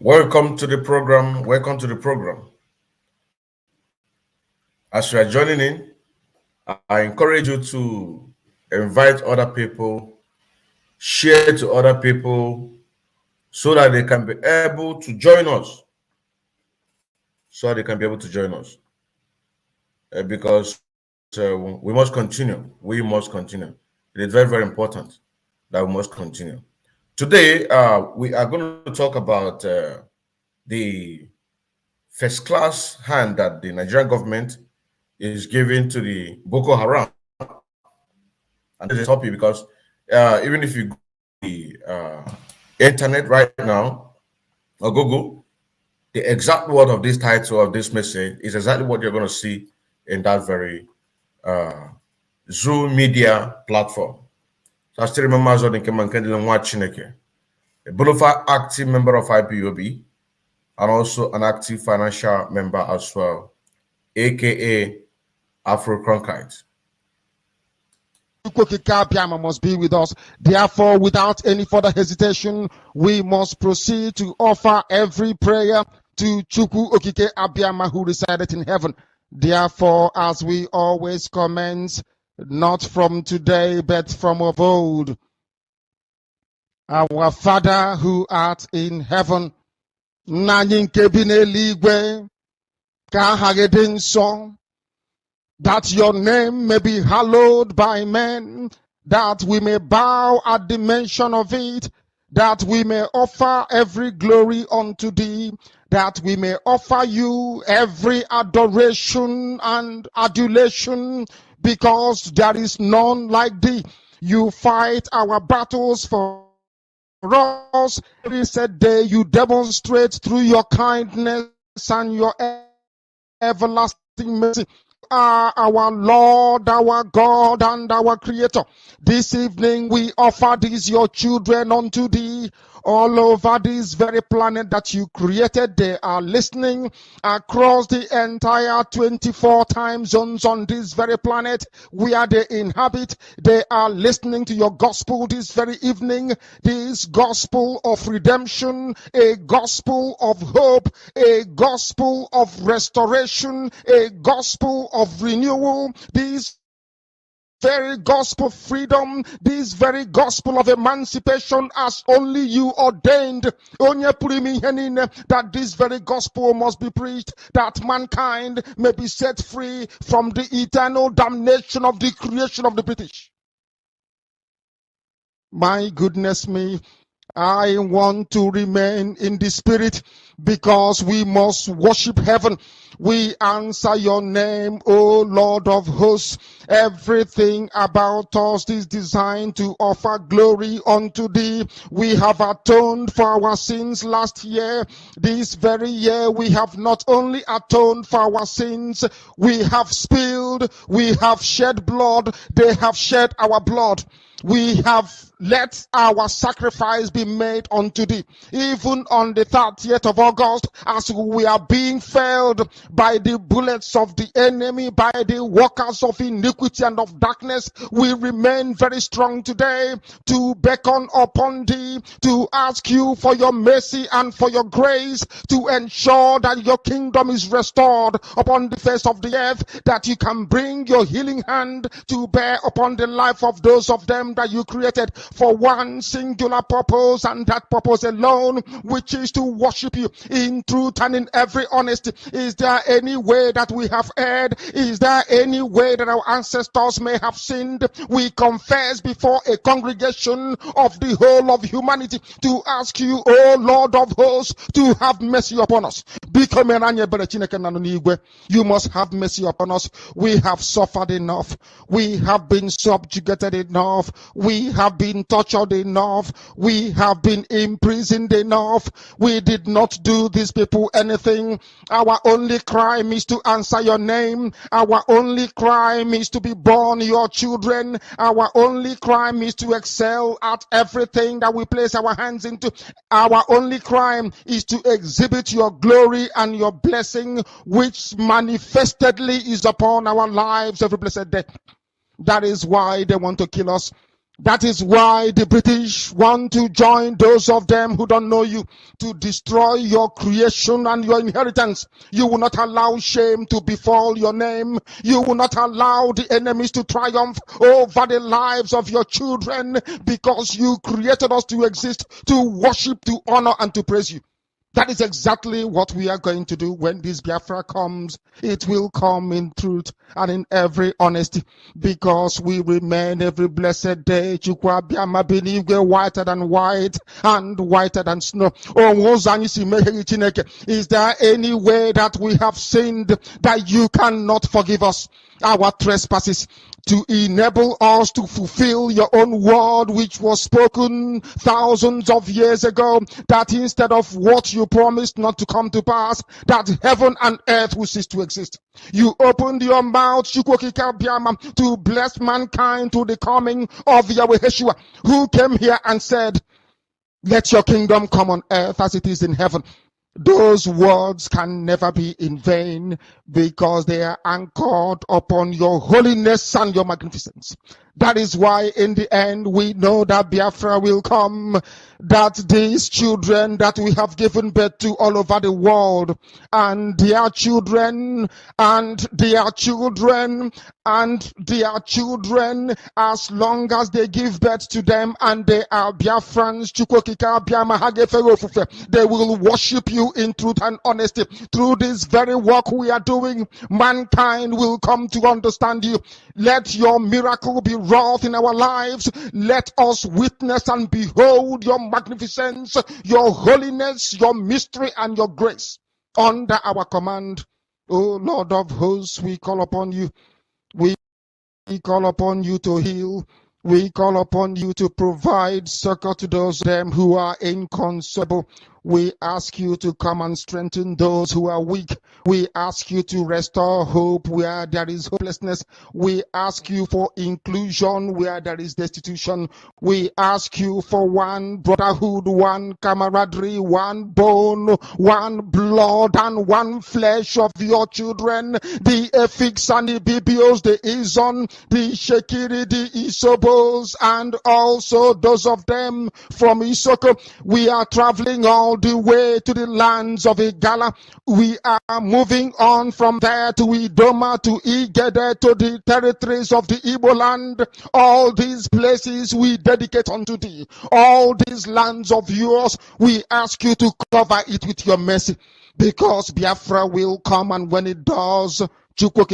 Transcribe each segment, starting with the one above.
Welcome to the program. Welcome to the program. As you are joining in, I encourage you to invite other people, share to other people so that they can be able to join us. Because we must continue. We must continue. It is very, very important that we must continue. Today, we are going to talk about the first class hand that the Nigerian government is giving to the Boko Haram. And this is a topic because even if you go to the internet right now or Google, the exact word of this title of this message is exactly what you're going to see in that very Zoom media platform. So I still remember as well a bona fide active member of IPOB and also an active financial member as well, aka Afro-Cronkite. Must be with us. Therefore, without any further hesitation, we must proceed to offer every prayer to Chukwu Okike Abiyama who resided in heaven. Therefore, as we always commence, not from today, but from of old, our Father who art in heaven, that your name may be hallowed by men, that we may bow at the mention of it, that we may offer every glory unto thee, that we may offer you every adoration and adulation, because there is none like thee. You fight our battles for us. Every said day you demonstrate through your kindness and your everlasting mercy. Our Lord, our God, and our Creator. This evening we offer these your children unto thee. All over this very planet that you created, they are listening across the entire 24 time zones on this very planet where they inhabit. They are listening to your gospel this very evening, this gospel of redemption, a gospel of hope, a gospel of restoration, a gospel of renewal, this very gospel of freedom, this very gospel of emancipation as only you ordained, that this very gospel must be preached, that mankind may be set free from the eternal damnation of the creation of the British. My goodness me, I want to remain in the spirit because we must worship heaven. We answer your name, O Lord of hosts. Everything about us is designed to offer glory unto thee. We have atoned for our sins last year. This very year we have not only atoned for our sins, we have spilled, we have shed blood, they have shed our blood. We have let our sacrifice be made unto thee. Even on the 30th of August, as we are being felled by the bullets of the enemy, by the workers of iniquity and of darkness, we remain very strong today to beckon upon thee, to ask you for your mercy and for your grace, to ensure that your kingdom is restored upon the face of the earth, that you can bring your healing hand to bear upon the life of those of them that you created for one singular purpose, and that purpose alone, which is to worship you in truth and in every honesty. Is there any way that we have erred? Is there any way that our ancestors may have sinned? We confess before a congregation of the whole of humanity to ask you, O Lord of hosts, to have mercy upon us. You must have mercy upon us. We have suffered enough. We have been subjugated enough. We have been tortured enough. We have been imprisoned enough. We did not do these people anything. Our only crime is to answer your name. Our only crime is to be born your children. Our only crime is to excel at everything that we place our hands into. Our only crime is to exhibit your glory and your blessing, which manifestedly is upon our lives every blessed day. That is why they want to kill us. That is why the British want to join those of them who don't know you to destroy your creation and your inheritance. You will not allow shame to befall your name. You will not allow the enemies to triumph over the lives of your children, because you created us to exist, to worship, to honor, and to praise you. That is exactly what we are going to do when this Biafra comes. It will come in truth and in every honesty, because we remain every blessed day whiter than white and whiter than snow. Is there any way that we have sinned that you cannot forgive us our trespasses, to enable us to fulfill your own word, which was spoken thousands of years ago, that instead of what you promised not to come to pass, that heaven and earth will cease to exist? You opened your mouth to bless mankind to the coming of Yahweh Yeshua, who came here and said, let your kingdom come on earth as it is in heaven. Those words can never be in vain, because they are anchored upon your holiness and your magnificence. That is why in the end we know that Biafra will come, that these children that we have given birth to all over the world, and their children, and their children, and their children, as long as they give birth to them and they are Biafrans, they will worship you in truth and honesty. Through this very work we are doing, mankind will come to understand you. Let your miracle be wrought in our lives. Let us witness and behold your magnificence, your holiness, your mystery, and your grace under our command. O Lord of hosts, we call upon you. We call upon you to heal. We call upon you to provide succor to those them who are inconsolable. We ask you to come and strengthen those who are weak. We ask you to restore hope where there is hopelessness. We ask you for inclusion where there is destitution. We ask you for one brotherhood, one camaraderie, one bone, one blood, and one flesh of your children. The Efiks and the Bibios, the Izon, the Shekiri, the Isobos, and also those of them from Isoko. We are traveling all the way to the lands of Igala. We are moving on from there to Idoma, to Igede, to the territories of the Igbo land. All these places we dedicate unto thee. All these lands of yours, we ask you to cover it with your mercy, because Biafra will come, and when it does, we will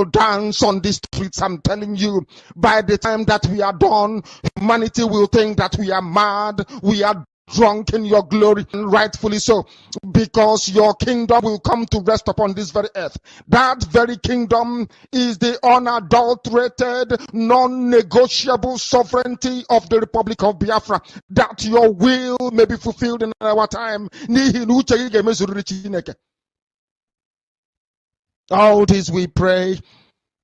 dance on the streets. I'm telling you, by the time that we are done, humanity will think that we are mad, we are drunk in your glory, and rightfully so, because your kingdom will come to rest upon this very earth. That very kingdom is the unadulterated, non-negotiable sovereignty of the Republic of Biafra, that your will may be fulfilled in our time. All this we pray,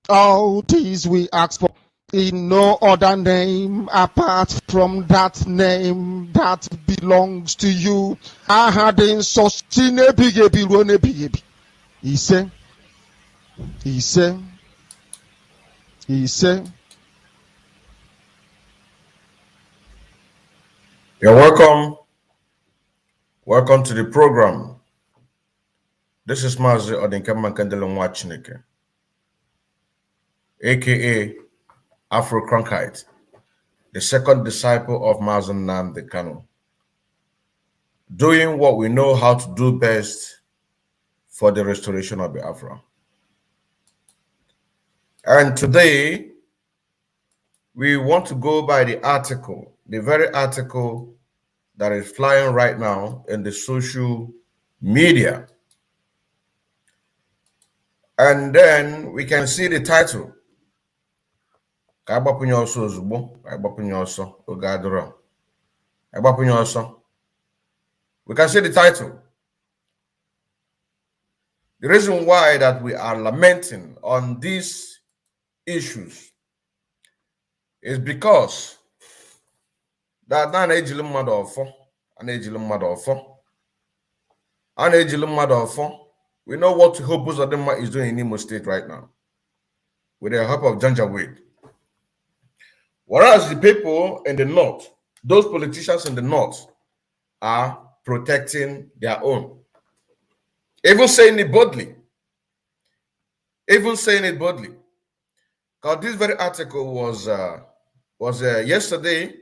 all this we ask for, in no other name apart from that name that belongs to you. He said, You're welcome. Welcome to the program. This is Mazi Odinkama Kandelon Wachineke, aka Afro Cronkite, the second disciple of Mazen Nnamdi Kanu, doing what we know how to do best for the restoration of Biafra. And today, we want to go by the article, the very article that is flying right now in the social media. And then we can see the title. We can see the title. The reason why that we are lamenting on these issues is because that an ejili mmadụ ọfọ, we know what Hope Uzodinma is doing in Imo State right now with the help of Janjaweed. Whereas the people in the north, those politicians in the north, are protecting their own. Even saying it boldly. Even saying it boldly. Because this very article was yesterday,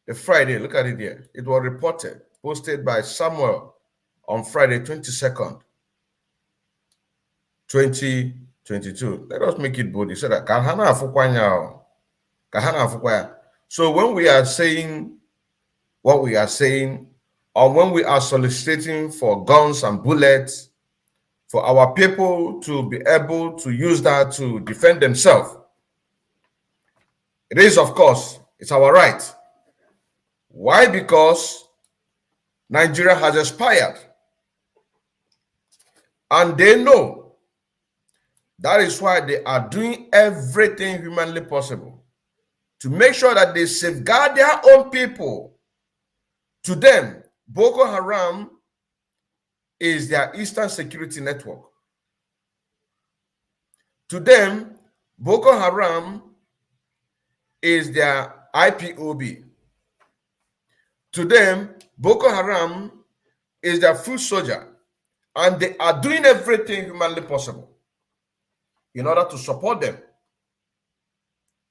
a Friday. Look at it here. It was reported, posted by Samuel on Friday, 22nd, 2022. Let us make it bold. He said that. So when we are saying what we are saying, or when we are soliciting for guns and bullets, for our people to be able to use that to defend themselves, it is, of course, it's our right. Why? Because Nigeria has expired. And they know. That is why they are doing everything humanly possible to make sure that they safeguard their own people. To them, Boko Haram is their Eastern Security Network. To them, Boko Haram is their IPOB. To them, Boko Haram is their foot soldier. And they are doing everything humanly possible in order to support them,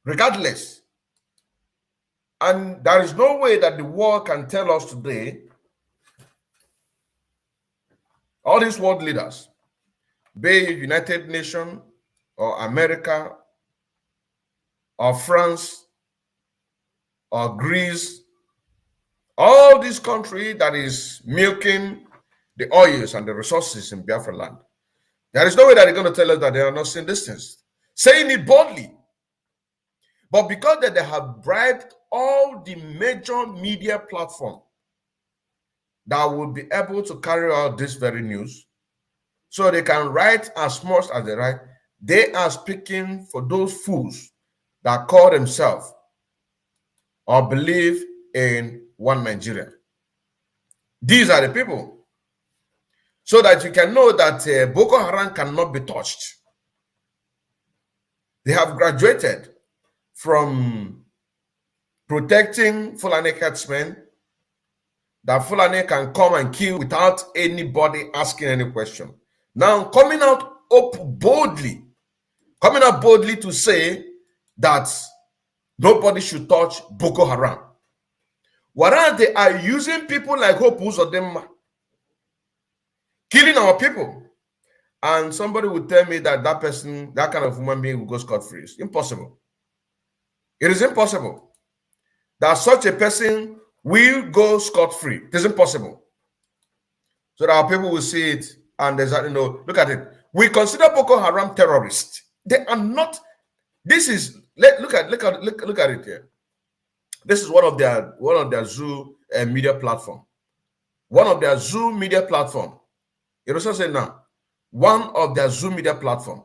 regardless. And there is no way that the world can tell us today, all these world leaders, be it United Nations or America or France or Greece, all these countries that is milking the oils and the resources in Biafra land, there is no way that they're going to tell us that they are not seeing these things, saying it boldly. But because that they have bribed all the major media platforms that will be able to carry out this very news, so they can write as much as they write, they are speaking for those fools that call themselves or believe in one Nigeria. These are the people. So that you can know that Boko Haram cannot be touched. They have graduated from protecting Fulani herdsmen, that Fulani can come and kill without anybody asking any question. Now coming out boldly to say that nobody should touch Boko Haram. Whereas they are using people like Hope Uzodinma, killing our people. And somebody would tell me that that person, that kind of human being will go scot-free. It's impossible. It is impossible that such a person will go scot-free. It is impossible. So that our people will see it and there's, look at it. We consider Boko Haram terrorists. They are not. This is, look at it here. This is one of their Zoo media platform. One of their Zoo media platform. It also said now, one of their Zoom media platform.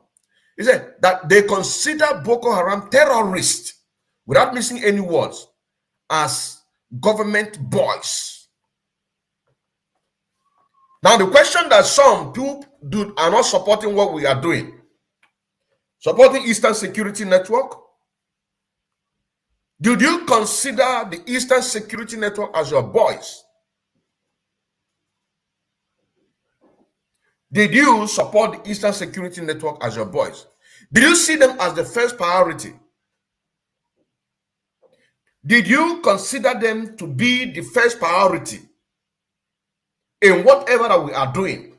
He said that they consider Boko Haram terrorists, without missing any words, as government boys. Now the question that some people are not supporting what we are doing, supporting Eastern Security Network. Did you consider the Eastern Security Network as your boys? Did you support the Eastern Security Network as your boys? Did you see them as the first priority? Did you consider them to be the first priority in whatever that we are doing?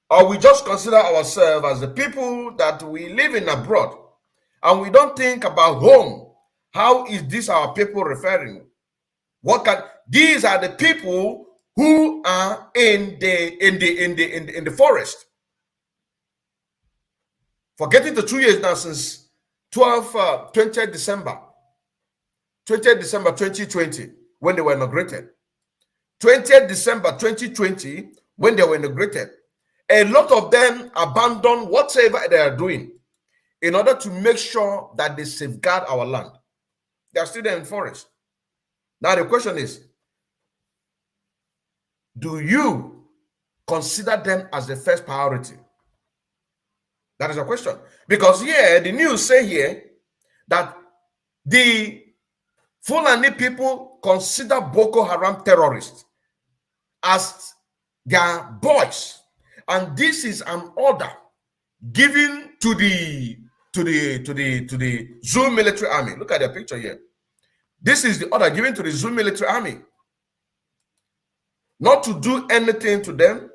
Or we just consider ourselves as the people that we live in abroad and we don't think about home? How is this our people referring? These are the people who are in the forest. For getting to 2 years now since 20th December 2020 when they were inaugurated. 20th December 2020 when they were inaugurated. A lot of them abandoned whatever they are doing in order to make sure that they safeguard our land. They are still there in the forest. Now the question is, do you consider them as the first priority? That is a question. Because here, the news say here that The Fulani people consider Boko Haram terrorists as their boys, and this is an order given to the Zoo military army. Look at the picture here. This is the order given to the Zoo military army, not to do anything to them.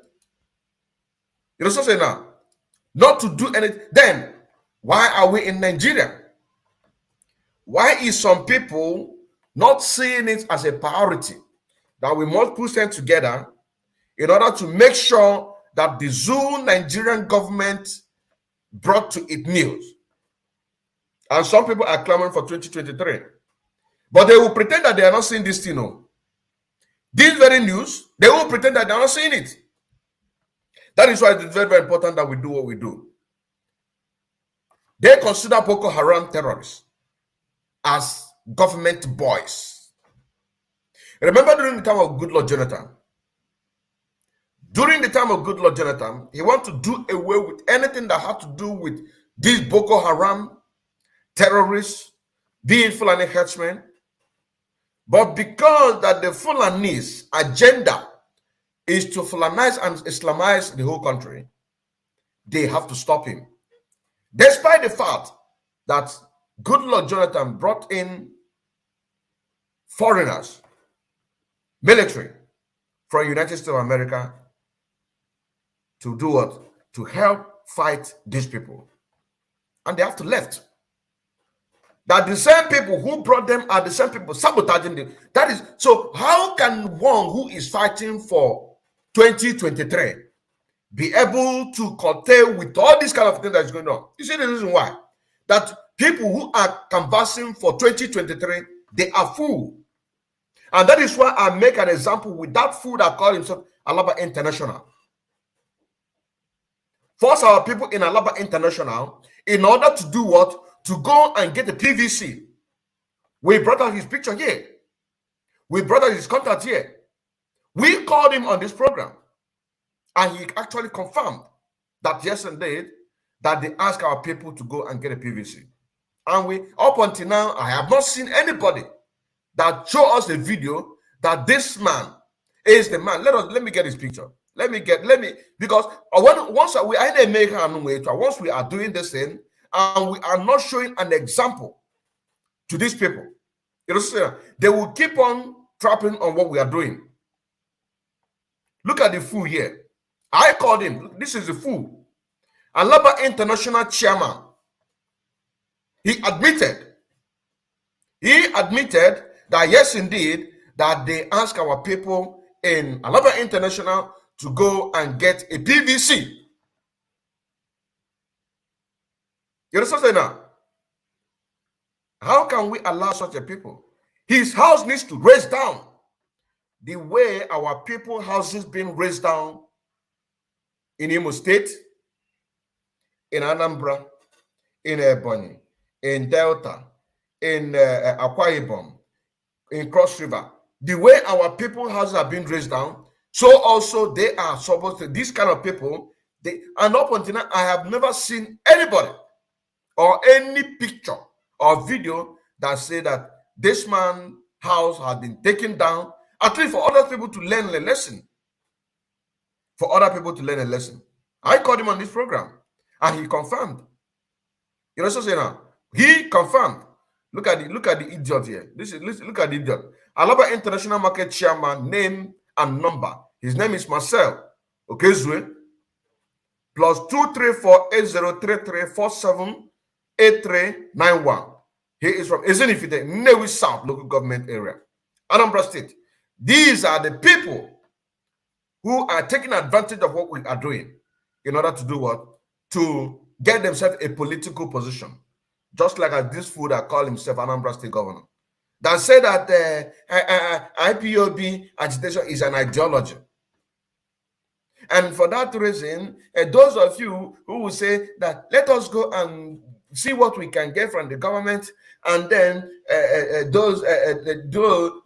You know what I'm saying now? Not to do anything. Then why are we in Nigeria? Why is some people not seeing it as a priority that we must put them together in order to make sure that the Zoo Nigerian government brought to its knees? And some people are clamoring for 2023. But they will pretend that they are not seeing this thing. No. This very news, they will pretend that they are not seeing it. That is why it is very, very important that we do what we do. They consider Boko Haram terrorists as government boys. Remember during the time of Goodluck Jonathan, he wanted to do away with anything that had to do with these Boko Haram terrorists, being Fulani henchmen. But because that the Fulani's agenda is to Fulanize and Islamize the whole country, they have to stop him. Despite the fact that Goodluck Jonathan brought in foreigners, military from United States of America to do what? To help fight these people. And they have to left. That the same people who brought them are the same people sabotaging them. That is, so how can one who is fighting for 2023 be able to curtail with all this kind of thing that is going on? You see the reason why? That people who are canvassing for 2023, they are fool. And that is why I make an example with that fool that called himself Alaba International. Force our people in Alaba International in order to do what? To go and get the PVC. We brought out his picture here. We brought out his contact here. We called him on this program. And he actually confirmed that yes, indeed, that they asked our people to go and get a PVC. And we, up until now, I have not seen anybody that show us a video that this man is the man. Let me get his picture. Because once we are doing this thing, and we are not showing an example to these people, you know, they will keep on trapping on what we are doing. Look at the fool here. I called him. This is the fool. Alaba International chairman. He admitted that yes, indeed, that they ask our people in Alaba International to go and get a PVC. You understand now? How can we allow such a people? His house needs to raise down the way our people houses being raised down in Imo State, in Anambra, in Ebonyi, in Delta, in Akwa Ibom, in Cross River. The way our people houses are being raised down, so also they are supposed to, these kind of people, and up until now, I have never seen anybody or any picture or video that say that this man's house has been taken down, at least for other people to learn a lesson. For other people to learn a lesson. I called him on this program and he confirmed. You know what I'm saying now? He confirmed. Look at the idiot here. Look at the idiot. Alaba International Market Chairman, name and number. His name is Marcel Okezue. Plus 234-8033-478391. He is from Ezenifite, Nnewi South local government area, Anambra State. These are the people who are taking advantage of what we are doing in order to do what? To get themselves a political position. Just like this fool that called himself Anambra State governor. That said that IPOB agitation is an ideology. And for that reason, those of you who will say that let us go and see what we can get from the government, and then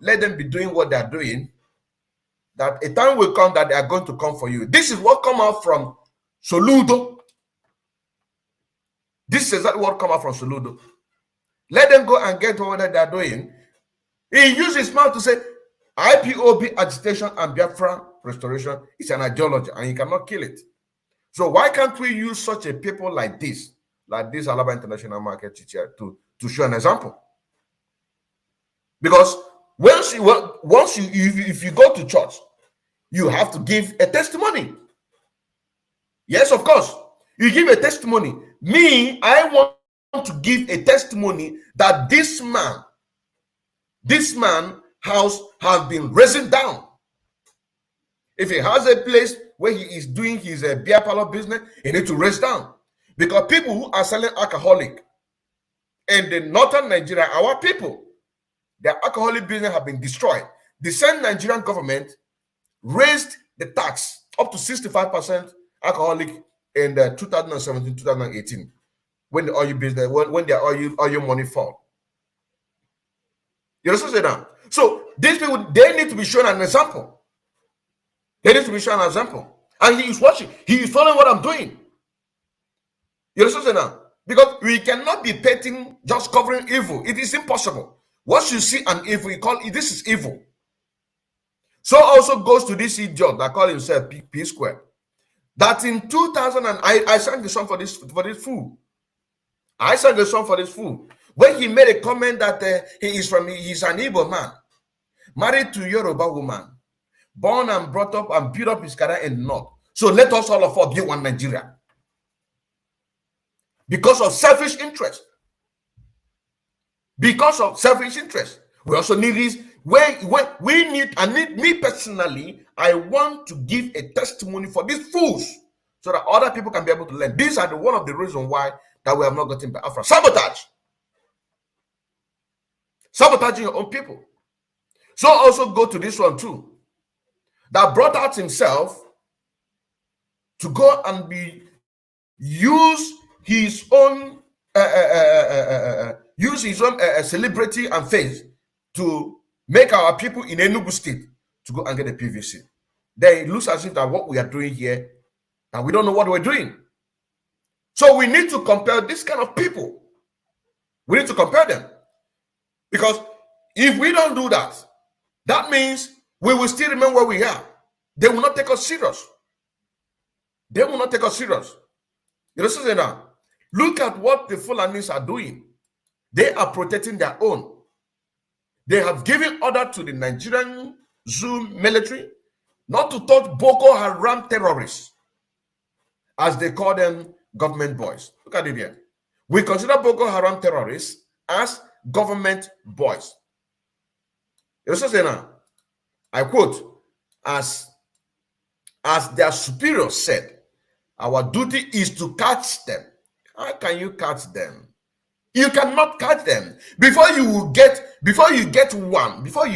let them be doing what they are doing, that a time will come that they are going to come for you. This is what come out from Soludo. This is exactly what come out from Soludo. Let them go and get what they are doing. He used his mouth to say IPOB agitation and Biafra restoration is an ideology and you cannot kill it. So why can't we use such a people like this Alaba International Market teacher to show an example? Because if you go to church, you have to give a testimony. Yes, of course. You give a testimony. Me, I want to give a testimony that this man house has been risen down. If he has a place where he is doing his beer parlor business, he needs to raise down. Because people who are selling alcoholic in the northern Nigeria, our people, their alcoholic business have been destroyed. The same Nigerian government raised the tax up to 65% alcoholic in 2017, 2018, when the oil business, when the oil money fall. You understand that? So these people, they need to be shown an example. They need to be shown an example. And he is watching. He is following what I'm doing. You understand now? Because we cannot be petting, just covering evil. It is impossible. Once you see an evil, you call it, this is evil. So also goes to this idiot that call himself P Square. That in 2000, I sang the song for this fool. I sang the song for this fool. When he made a comment that he's an Igbo man, married to a Yoruba woman, born and brought up and built up his career in the north. So let us all of us be one Nigeria. Because of selfish interest. Because of selfish interest. We also need this. Me personally, I want to give a testimony for these fools so that other people can be able to learn. These are one of the reasons why that we have not gotten Biafra. Sabotage. Sabotaging your own people. So also go to this one too. That brought out himself to go and use his own celebrity and face to make our people in Enugu State to go and get a PVC. Then it looks as if that what we are doing here, that we don't know what we're doing. So we need to compare this kind of people. We need to compare them. Because if we don't do that, that means we will still remain where we are. They will not take us serious. They will not take us serious. You understand now? Look at what the Fulanis are doing. They are protecting their own. They have given order to the Nigerian Zoo military not to touch Boko Haram terrorists, as they call them, government boys. Look at it here. We consider Boko Haram terrorists as government boys. You understand now? I quote, as their superior said, our duty is to catch them. How can you catch them? You cannot catch them. Before you get one, because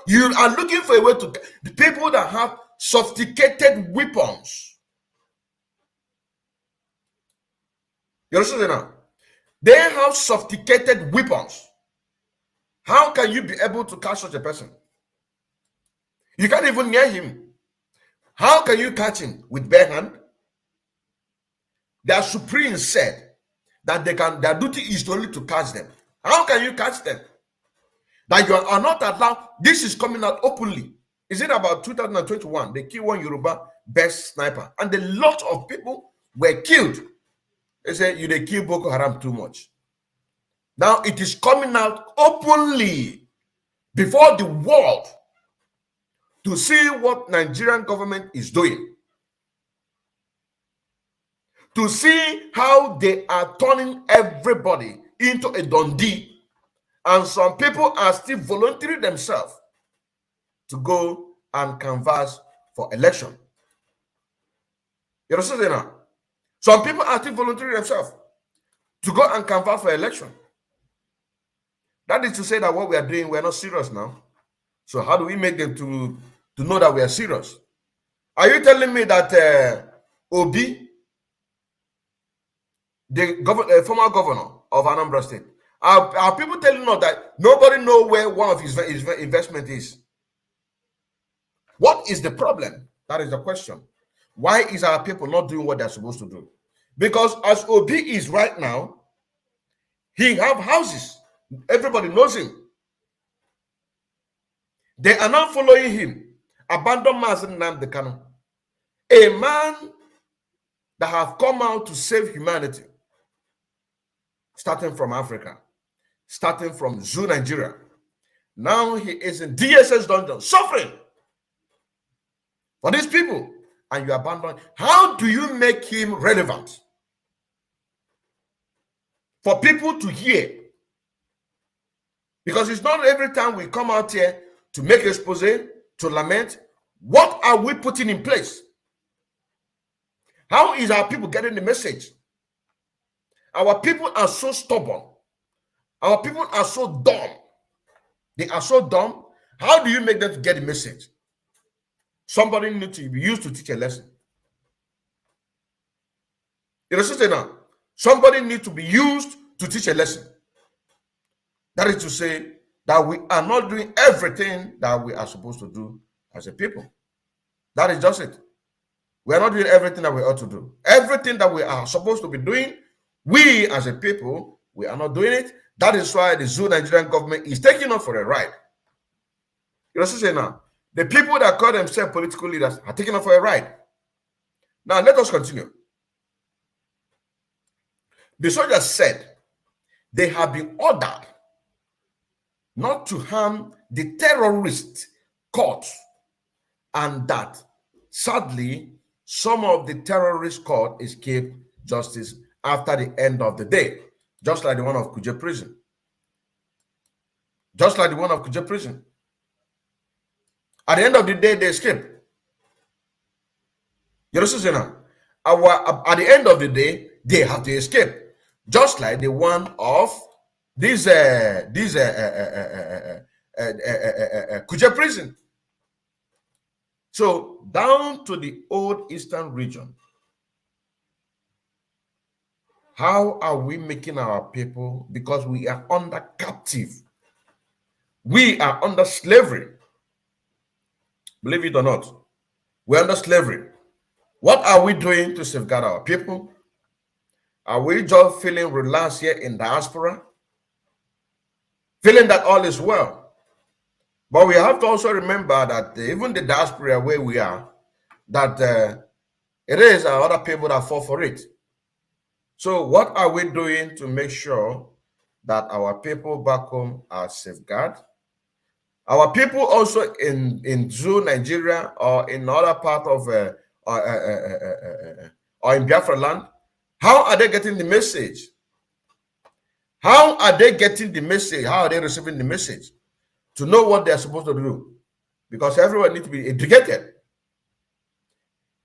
you are looking for a way to the people that have sophisticated weapons. You understand now? They have sophisticated weapons. How can you be able to catch such a person? You can't even near him. How can you catch him with bare hand? Their supreme said that their duty is only to catch them. How can you catch them? That you are not allowed. This is coming out openly. Is it about 2021? They killed one Yoruba best sniper, and a lot of people were killed. They say they kill Boko Haram too much. Now it is coming out openly before the world to see what Nigerian government is doing. To see how they are turning everybody into a Dundee, and some people are still volunteering themselves to go and canvass for election. You understand now? Some people are still volunteering themselves to go and canvass for election. That is to say that what we are doing, we are not serious now. So how do we make them to know that we are serious? Are you telling me that Obi, the former governor of Anambra State, are people telling us that nobody knows where one of his investment is? What is the problem? That is the question. Why is our people not doing what they're supposed to do? Because as Obi is right now, He have houses. Everybody knows him. They are not following him. Abandon Mazen Nnamdi Kanu, a man that have come out to save humanity, starting from Africa, starting from Zoo, Nigeria. Now he is in DSS dungeon, suffering for these people, and you abandon. How do you make him relevant for people to hear? Because it's not every time we come out here to make expose, to lament. What are we putting in place? How is our people getting the message? Our people are so stubborn. Our people are so dumb. They are so dumb. How do you make them to get the message? Somebody needs to be used to teach a lesson. You understand now? Somebody needs to be used to teach a lesson. That is to say that we are not doing everything that we are supposed to do as a people. That is just it. We are not doing everything that we ought to do. Everything that we are supposed to be doing, we as a people, we are not doing it. That is why the Zoo Nigerian government is taking us for a ride. You understand now? The people that call themselves political leaders are taking us for a ride. Now, let us continue. The soldiers said they have been ordered not to harm the terrorist caught, and that sadly some of the terrorists caught escaped justice after the end of the day, just like the one of Kuje prison. Just like the one of Kuje prison. At the end of the day, they escaped. You understand now? At the end of the day, they have to escape, just like the one of this Kuje prison. So down to the old eastern region, how are we making our people? Because we are under captive. We are under slavery. Believe it or not, we're under slavery. What are we doing to safeguard our people? Are we just feeling relaxed here in diaspora? Feeling that all is well? But we have to also remember that even the diaspora where we are, that it is other people that fall for it. So what are we doing to make sure that our people back home are safeguarded? Our people also in Zoo, Nigeria, or in other part of or in Biafra land, how are they getting the message? How are they getting the message? How are they receiving the message to know what they are supposed to do? Because everyone needs to be educated.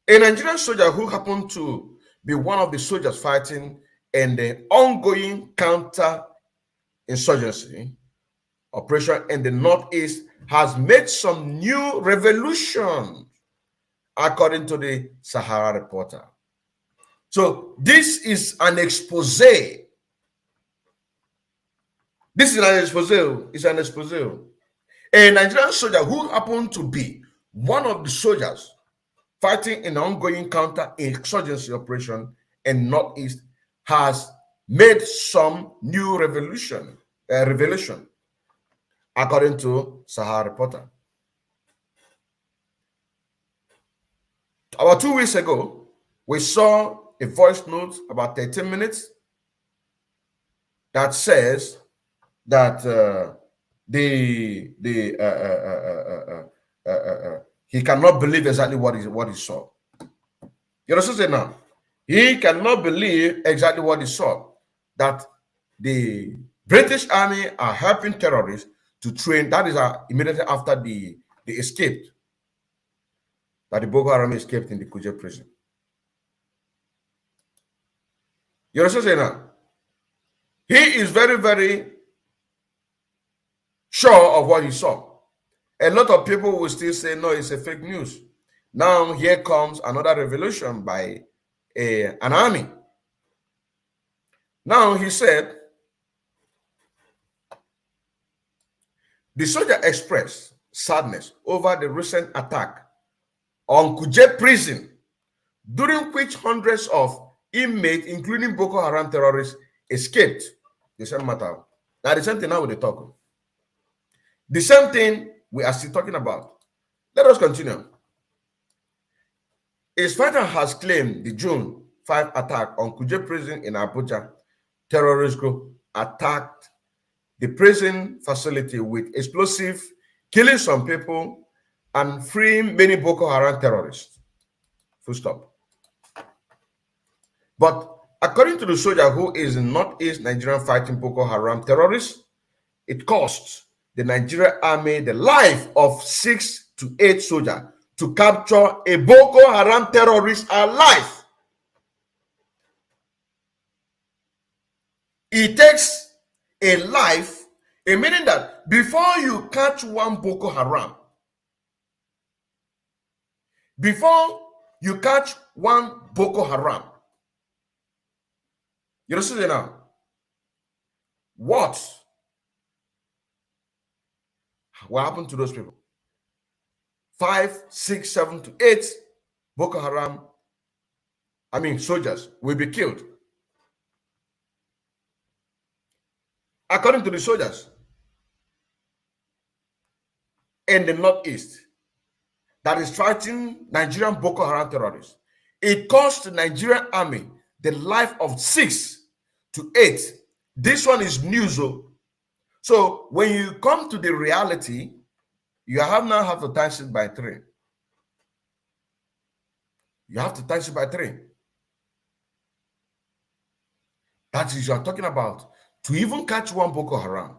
A Nigerian soldier who happened to be one of the soldiers fighting in the ongoing counter-insurgency operation in the Northeast has made some new revolution, according to the Sahara Reporter. So this is an expose. This is an expose. It's an expose. A Nigerian soldier who happened to be one of the soldiers fighting in the ongoing counter-insurgency operation in Northeast has made some new revelation, according to Sahara Reporter. About 2 weeks ago, we saw a voice note about 13 minutes that says that he cannot believe exactly what he saw. You understand now? He cannot believe exactly what he saw, that the British Army are helping terrorists to train. That is immediately after they escaped, that the Boko Haram escaped in the Kuje prison. You understand now? He is very, very sure of what he saw. A lot of people will still say, no, it's a fake news. Now here comes another revelation by an army. Now he said, the soldier expressed sadness over the recent attack on Kuje prison, during which hundreds of inmates, including Boko Haram terrorists, escaped. The same matter. Now the same thing now with the talk. The same thing we are still talking about. Let us continue. A fighter has claimed the June 5 attack on Kuje prison in Abuja. Terrorist group attacked the prison facility with explosive, killing some people and freeing many Boko Haram terrorists. Full stop. But according to the soldier who is in Northeast Nigerian fighting Boko Haram terrorists, it cost the Nigerian army the life of 6 to 8 soldiers to capture a Boko Haram terrorist alive. It takes a life, a meaning that before you catch one Boko Haram, you understand now? What will happen to those people? 5, 6, 7 to 8 Boko Haram, soldiers will be killed. According to the soldiers in the Northeast that is fighting Nigerian Boko Haram terrorists, it cost the Nigerian army the life of 6 to 8. This one is news. So when you come to the reality, you now have to times it by 3. You have to times it by 3. That is, you are talking about, to even catch one Boko Haram,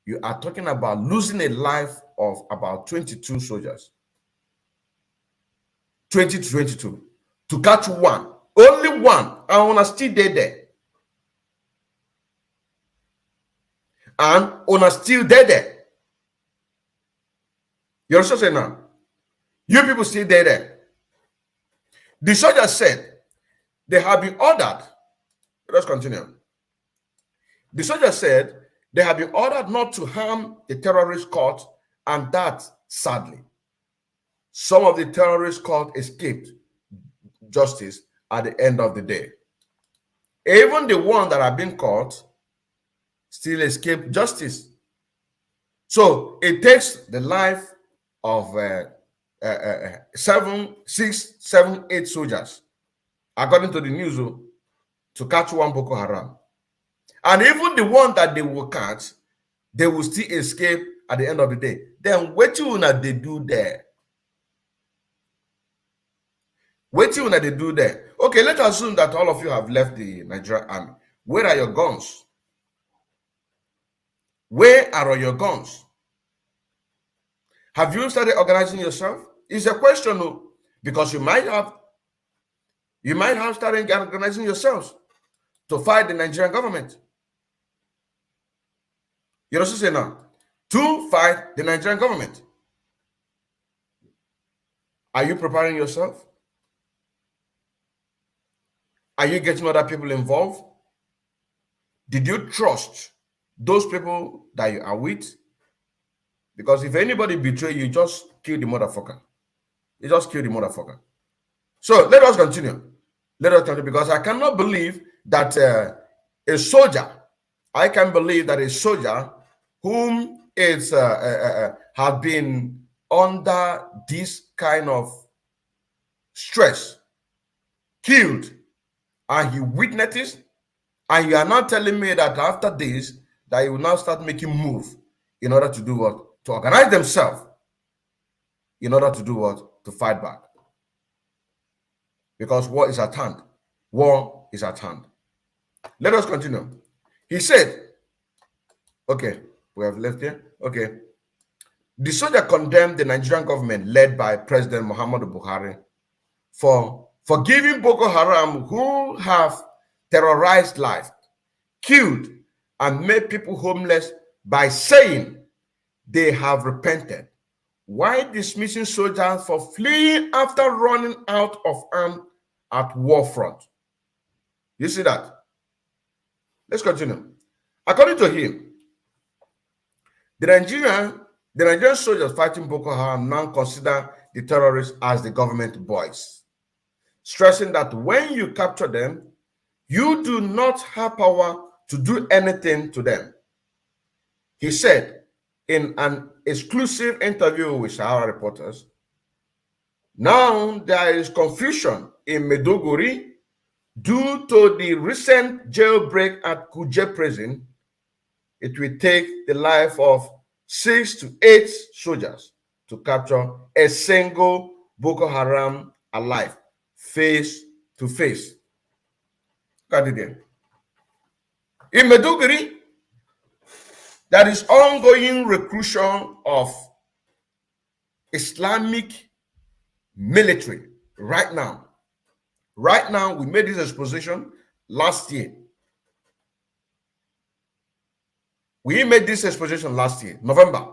you are talking about losing a life of about 22 soldiers. 20 to 22. To catch one. Only one. I want to still there. And on still there. You also say now, you people still there. The soldiers said they have been ordered. Let's continue. The soldiers said they have been ordered not to harm the terrorist caught, and that, sadly, some of the terrorists caught escaped justice at the end of the day. Even the ones that have been caught still escape justice. So it takes the life of 7, 6, 7, 8 soldiers, according to the news, to catch one Boko Haram. And even the one that they will catch, they will still escape at the end of the day. Then what will they do there? What will they do there? Okay, let's assume that all of you have left the Nigerian army. Where are your guns? Where are your guns? Have you started organizing yourself? It's a question, because you might have started organizing yourselves to fight the Nigerian government. You also say now, to fight the Nigerian government. Are you preparing yourself? Are you getting other people involved? Did you trust those people that you are with? Because if anybody betray you, just kill the motherfucker. You just kill the motherfucker. So let us continue. Let us continue, because I cannot believe that a soldier, I can believe that a soldier whom is have been under this kind of stress, killed, and he witnesses, and you are not telling me that after this, that you will now start making move in order to do what? To organize themselves in order to do what? To fight back. Because war is at hand. War is at hand. Let us continue. He said, okay, we have left here. Okay. The soldier condemned the Nigerian government led by President Muhammadu Buhari for forgiving Boko Haram, who have terrorized life, killed, and made people homeless, by saying they have repented. Why dismissing soldiers for fleeing after running out of arms at war front? You see that? Let's continue. According to him, the Nigerian soldiers fighting Boko Haram now consider the terrorists as the government boys, stressing that when you capture them, you do not have power to do anything to them. He said in an exclusive interview with our reporters, now there is confusion in Maiduguri due to the recent jailbreak at Kuje prison. It will take the life of 6 to 8 soldiers to capture a single Boko Haram alive, face to face. Look at it there. In Maiduguri, there is ongoing recruitment of Islamic military right now. Right now, we made this exposition last year. We made this exposition last year, November,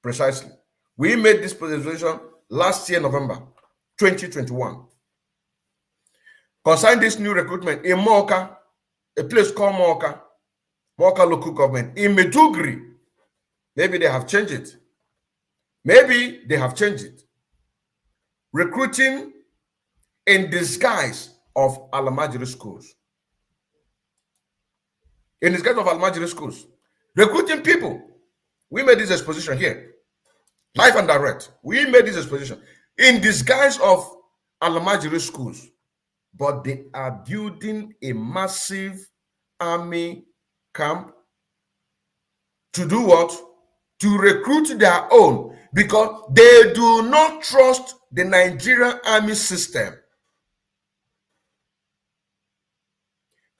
precisely. We made this exposition last year, November 2021. Concerning this new recruitment in Moka, a place called Moka local government, in Maiduguri, maybe they have changed it. Maybe they have changed it. Recruiting in disguise of Al-Majri schools. In disguise of Al-Majri schools. Recruiting people. We made this exposition here. Live and direct. We made this exposition. In disguise of Al-Majri schools. But they are building a massive army camp to do what? To recruit their own, because they do not trust the Nigerian army system.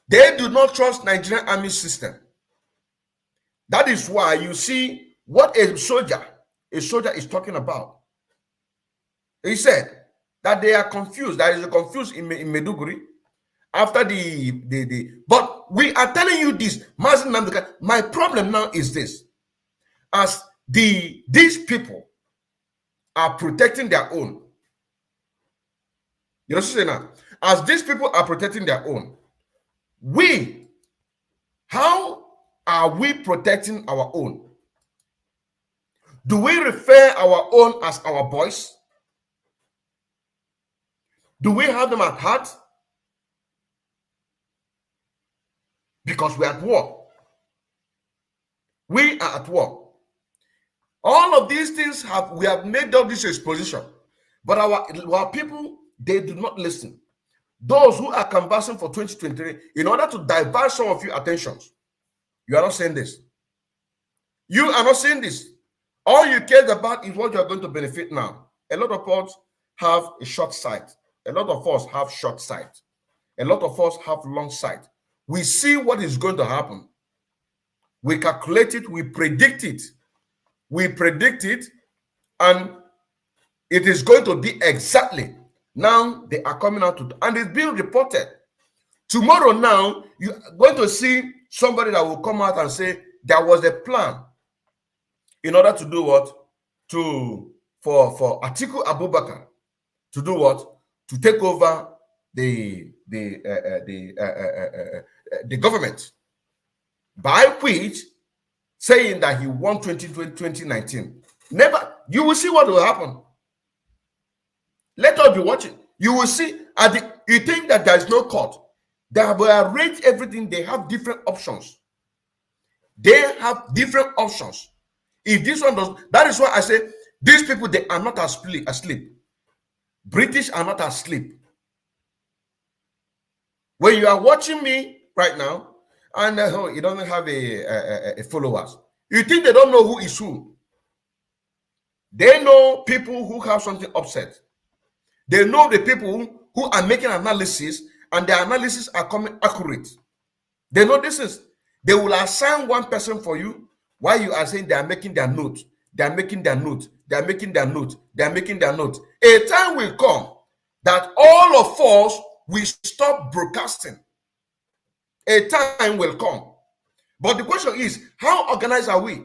They do not trust Nigerian army system. That is why you see what a soldier is talking about. He said that they are confused. There is a confused in Maiduguri after but we are telling you this. My problem now is this. As these people are protecting their own. You know what I'm saying now? As these people are protecting their own, how are we protecting our own? Do we refer our own as our boys? Do we have them at heart? Because we are at war. We are at war. All of these things we have made up this exposition, but our people, they do not listen. Those who are canvassing for 2023, in order to divert some of your attentions, you are not saying this. You are not saying this. All you care about is what you are going to benefit now. A lot of us have a short sight. A lot of us have short sight. A lot of us have long sight. We see what is going to happen. We calculate it. We predict it. We predict it, and it is going to be exactly. Now they are coming out and it's being reported. Tomorrow now, you are going to see somebody that will come out and say there was a plan in order to do what? For Atiku Abubakar to do what? To take over the government, by which saying that he won 2019. Never, you will see what will happen. Let us be watching. You will see, you think that there is no court. They have arranged everything. They have different options. They have different options. If this one does, that is why I say these people, they are not asleep. British are not asleep. When you are watching me right now, and you don't have a followers, you think they don't know who is who. They know people who have something upset. They know the people who are making analysis, and their analysis are coming accurate. They know this is. They will assign one person for you while you are saying they are making their note. They are making their note. They are making their note. They are making their note. A time will come that all of us will stop broadcasting. A time will come. But the question is, how organized are we?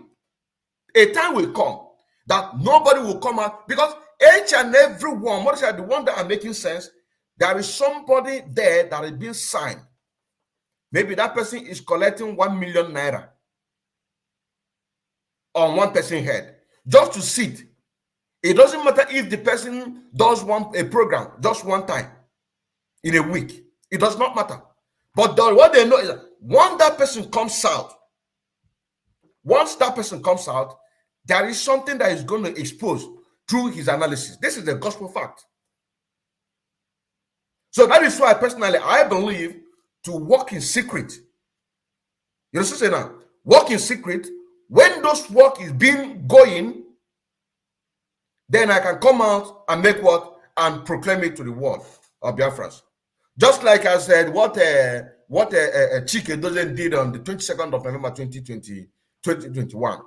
A time will come that nobody will come out, because each and every one, what is that, the one that are making sense, there is somebody there that is being signed. Maybe that person is collecting 1 million naira on one person's head just to sit. It doesn't matter if the person does a program just one time in a week. It does not matter. But what they know is that once that person comes out, there is something that is going to expose through his analysis. This is the gospel fact. So that is why personally I believe to walk in secret. You understand now? Walk in secret. When those work is being going, then I can come out and make what? And proclaim it to the world of Biafrans. Just like I said, what Chike Dozen did on the 22nd of November 2021.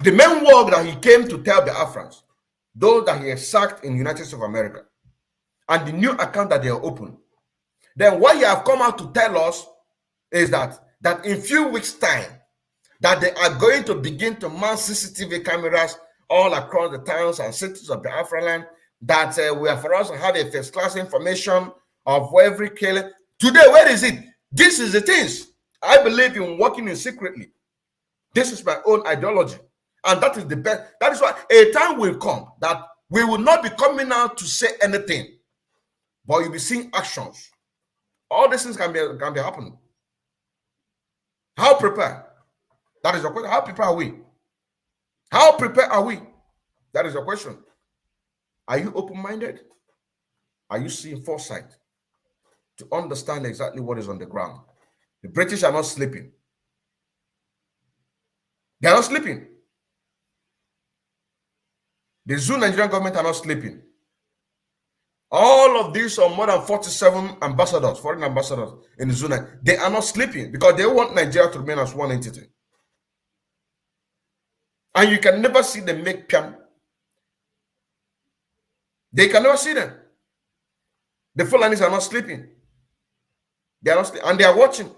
The main work that he came to tell Biafrans, those that he has sacked in the United States of America, and the new account that they are open. Then what he have come out to tell us is that in few weeks' time, that they are going to begin to mount CCTV cameras all across the towns and cities of Biafra land, that we are for us to have a first-class information of every killer. Today, where is it? This is the things. I believe in working in secretly. This is my own ideology. And that is the best. That is why a time will come that we will not be coming out to say anything, but you'll be seeing actions. All these things can be happening. How prepared? That is the question. How prepared are we? How prepared are we? That is the question. Are you open-minded? Are you seeing foresight to understand exactly what is on the ground? The British are not sleeping. They are not sleeping. The Zoo Nigerian government are not sleeping. All of these are more than 47 ambassadors, foreign ambassadors in the Zoo. They are not sleeping because they want Nigeria to remain as one entity. And you can never see them make piam. They can never see them. The Fulanis are not sleeping. They are not sleeping. And they are watching.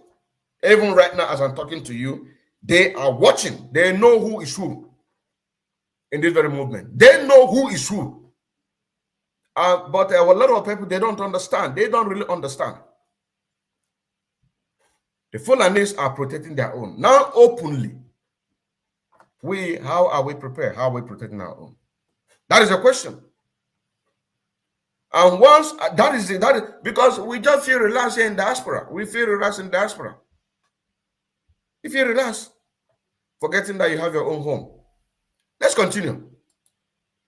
Even right now, as I'm talking to you, they are watching. They know who is who in this very movement. They know who is who. But a lot of people, they don't understand. They don't really understand. The Fulanis are protecting their own. Now, openly, how are we prepared? How are we protecting our own? That is a question. And once that is because we just feel relaxed in diaspora. We feel relaxed in diaspora. If you relax, forgetting that you have your own home. Let's continue.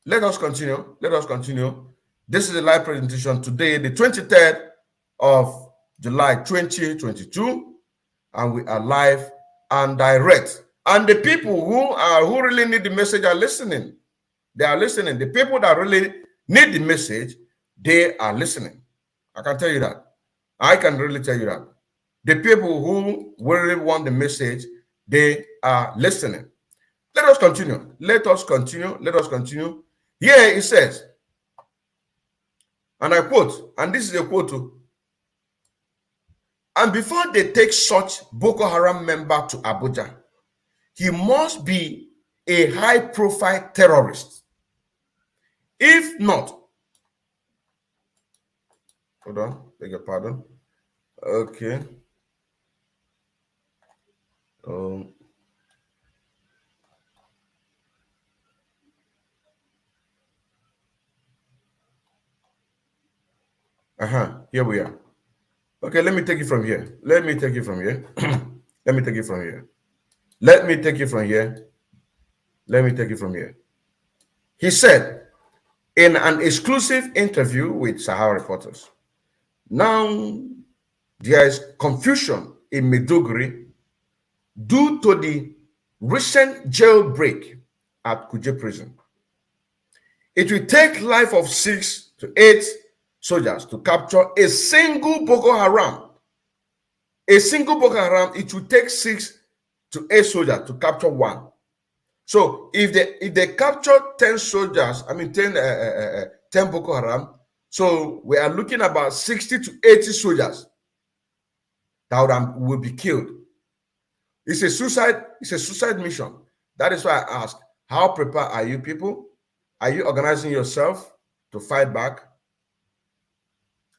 Let us continue. Let us continue. This is a live presentation today, the 23rd of July 2022, and we are live and direct. And the people who really need the message are listening. They are listening. The people that really need the message, they are listening. I can tell you that. I can really tell you that. The people who really want the message, they are listening. Let us continue. Let us continue. Let us continue. Here it says, and I quote, and this is a quote too. And before they take such Boko Haram member to Abuja, he must be a high-profile terrorist. If not, hold on, beg your pardon. Okay. Here we are. Okay, let me take it from here. Let me take it from here. Let me take it from here. Let me take it from here. Let me take it from here. He said in an exclusive interview with Sahara reporters, now there is confusion in Maiduguri due to the recent jailbreak at Kuje prison. It will take life of 6 to 8 soldiers to capture a single Boko Haram. A single Boko Haram, it will take 6 to 8 soldiers to capture one. So if they capture 10 soldiers, I mean 10 Boko Haram, so we are looking about 60 to 80 soldiers that will be killed. It's a suicide mission. That is why I ask, how prepared are you people? Are you organizing yourself to fight back?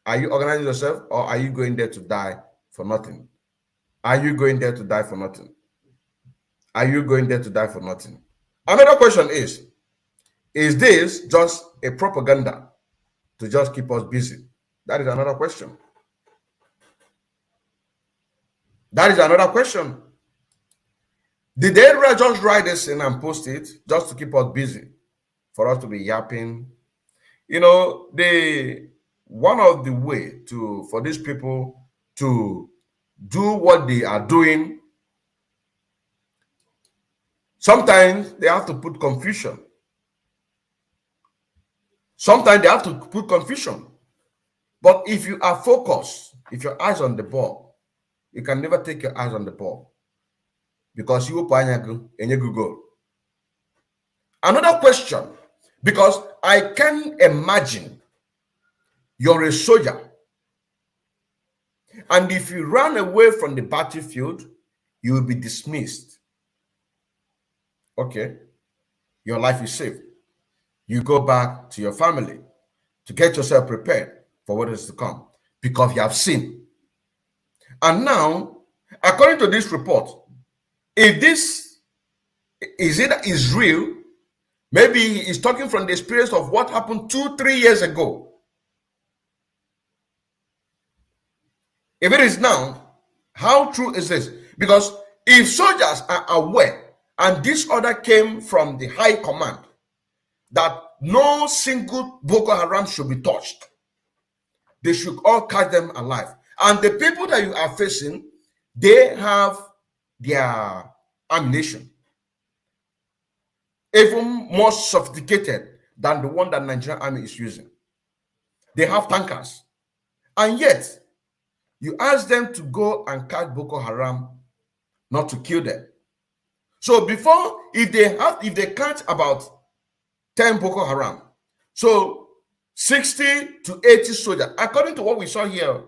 Are you organizing yourself, or are you going there to die for nothing? Are you going there to die for nothing? Are you going there to die for nothing? Another question is this just a propaganda to just keep us busy? That is another question. That is another question. Did they just write this in and post it just to keep us busy, for us to be yapping? You know, one of the way for these people to do what they are doing, sometimes they have to put confusion. Sometimes they have to put confusion. But if you are focused, if your eyes on the ball, you can never take your eyes on the ball, because you will go. Another question, because I can imagine you're a soldier, and if you run away from the battlefield, you will be dismissed. Okay, your life is safe. You go back to your family to get yourself prepared for what is to come, because you have seen. And now, according to this report, if this is real, maybe he's talking from the experience of what happened 2-3 years ago. If it is now, how true is this? Because if soldiers are aware, and this order came from the high command, that no single Boko Haram should be touched, they should all catch them alive. And the people that you are facing, they have their ammunition, even more sophisticated than the one that Nigerian army is using. They have tankers. And yet, you ask them to go and catch Boko Haram, not to kill them. So before, if they catch about 10 Boko Haram, so 60 to 80 soldiers, according to what we saw here,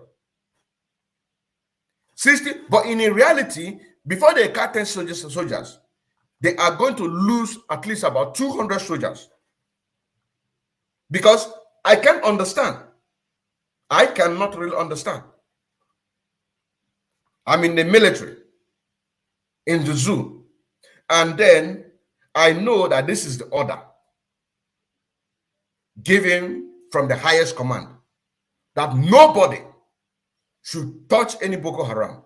60, but in reality, before they catch 10 soldiers, they are going to lose at least about 200 soldiers. Because I can't understand. I cannot really understand. I'm in the military, in the zoo, and then I know that this is the order given from the highest command, that nobody should touch any Boko Haram,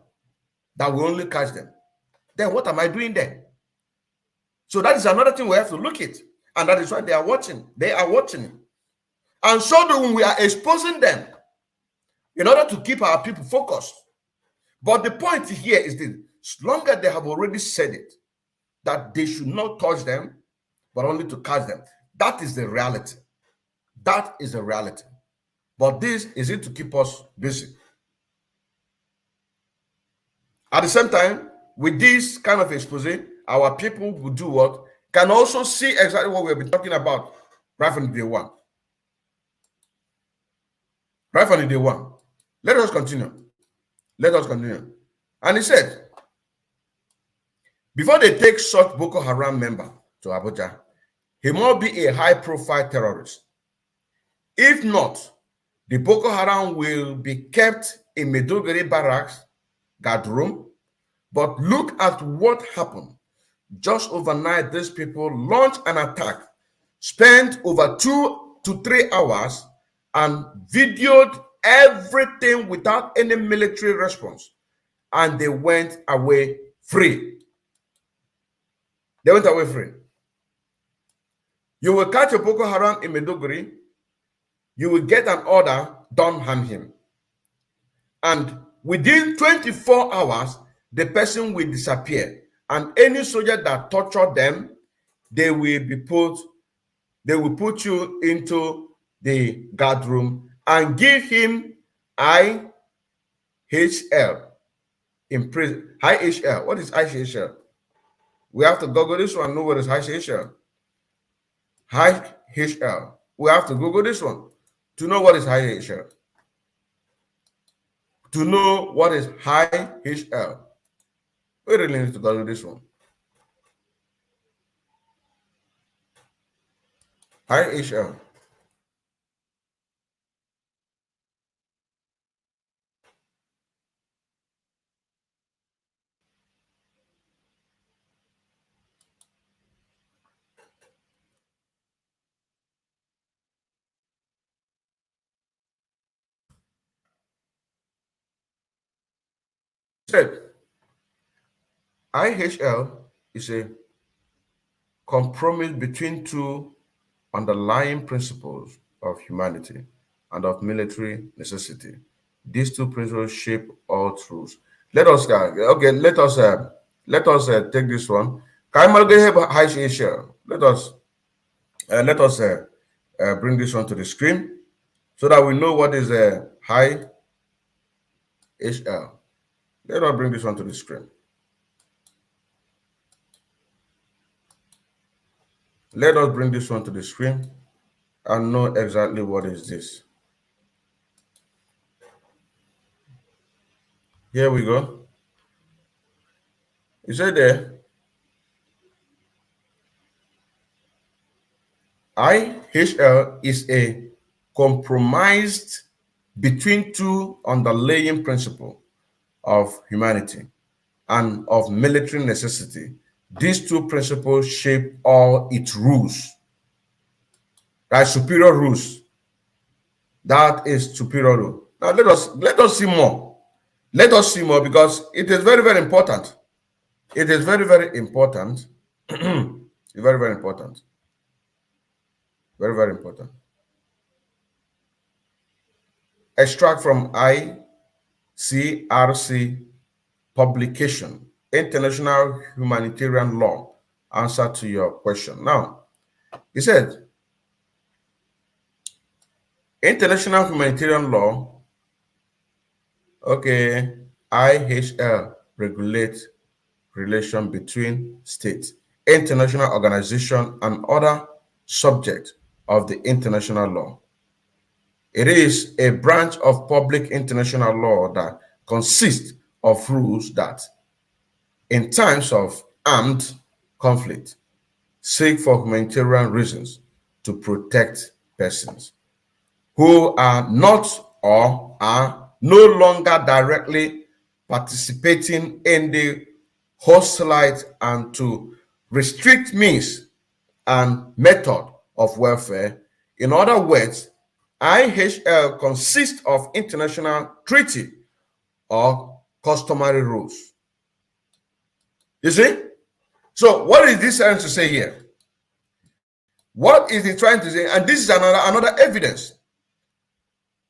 that will only catch them. Then what am I doing there? So that is another thing we have to look at, and that is why they are watching. They are watching. And so when we are exposing them in order to keep our people focused. But the point here is that as long as they have already said it, that they should not touch them, but only to catch them. That is the reality. That is the reality. But this is it to keep us busy. At the same time, with this kind of expose, our people will do what? Can also see exactly what we've been talking about right from day one. Right from day one. Let us continue. Let us continue. And he said, before they take such Boko Haram member to Abuja, he must be a high-profile terrorist. If not, the Boko Haram will be kept in Meduguri barracks, guard room. But look at what happened. Just overnight, these people launched an attack, spent over 2 to 3 hours, and videoed everything without any military response. And they went away free. They went away free. You will catch a Boko Haram in Meduguri, you will get an order, don't harm him. And within 24 hours, the person will disappear. And any soldier that tortured them, they will put you into the guard room and give him IHL in prison. IHL. What is IHL? We have to Google this one, know what is IHL. IHL. We have to Google this one to know what is IHL. To know what is IHL. We really need to Google this one. IHL. Said IHL is a compromise between two underlying principles of humanity and of military necessity. These two principles shape all truths. Let us okay. Let us take this one. Let us bring this one to the screen so that we know what is a high HL. Let us bring this one to the screen. Let us bring this one to the screen and know exactly what is this. Here we go. You say there, IHL is a compromised between two underlying principles of humanity and of military necessity. These two principles shape all its rules. Right, superior rules. That is superior rule. Now let us see more. Let us see more because it is very, very important. It is very, very important. It's very, very important. Very, very important. Extract from ICRC publication, International Humanitarian Law. Answer to your question. Now, he said, International Humanitarian Law, okay, IHL regulates relation between states, international organization, and other subjects of the international law. It is a branch of public international law that consists of rules that, in times of armed conflict, seek for humanitarian reasons to protect persons who are not or are no longer directly participating in the hostile and to restrict means and method of welfare. In other words, IHL consists of international treaty or customary rules. You see? So what is this trying to say here? What is it trying to say? And this is another evidence.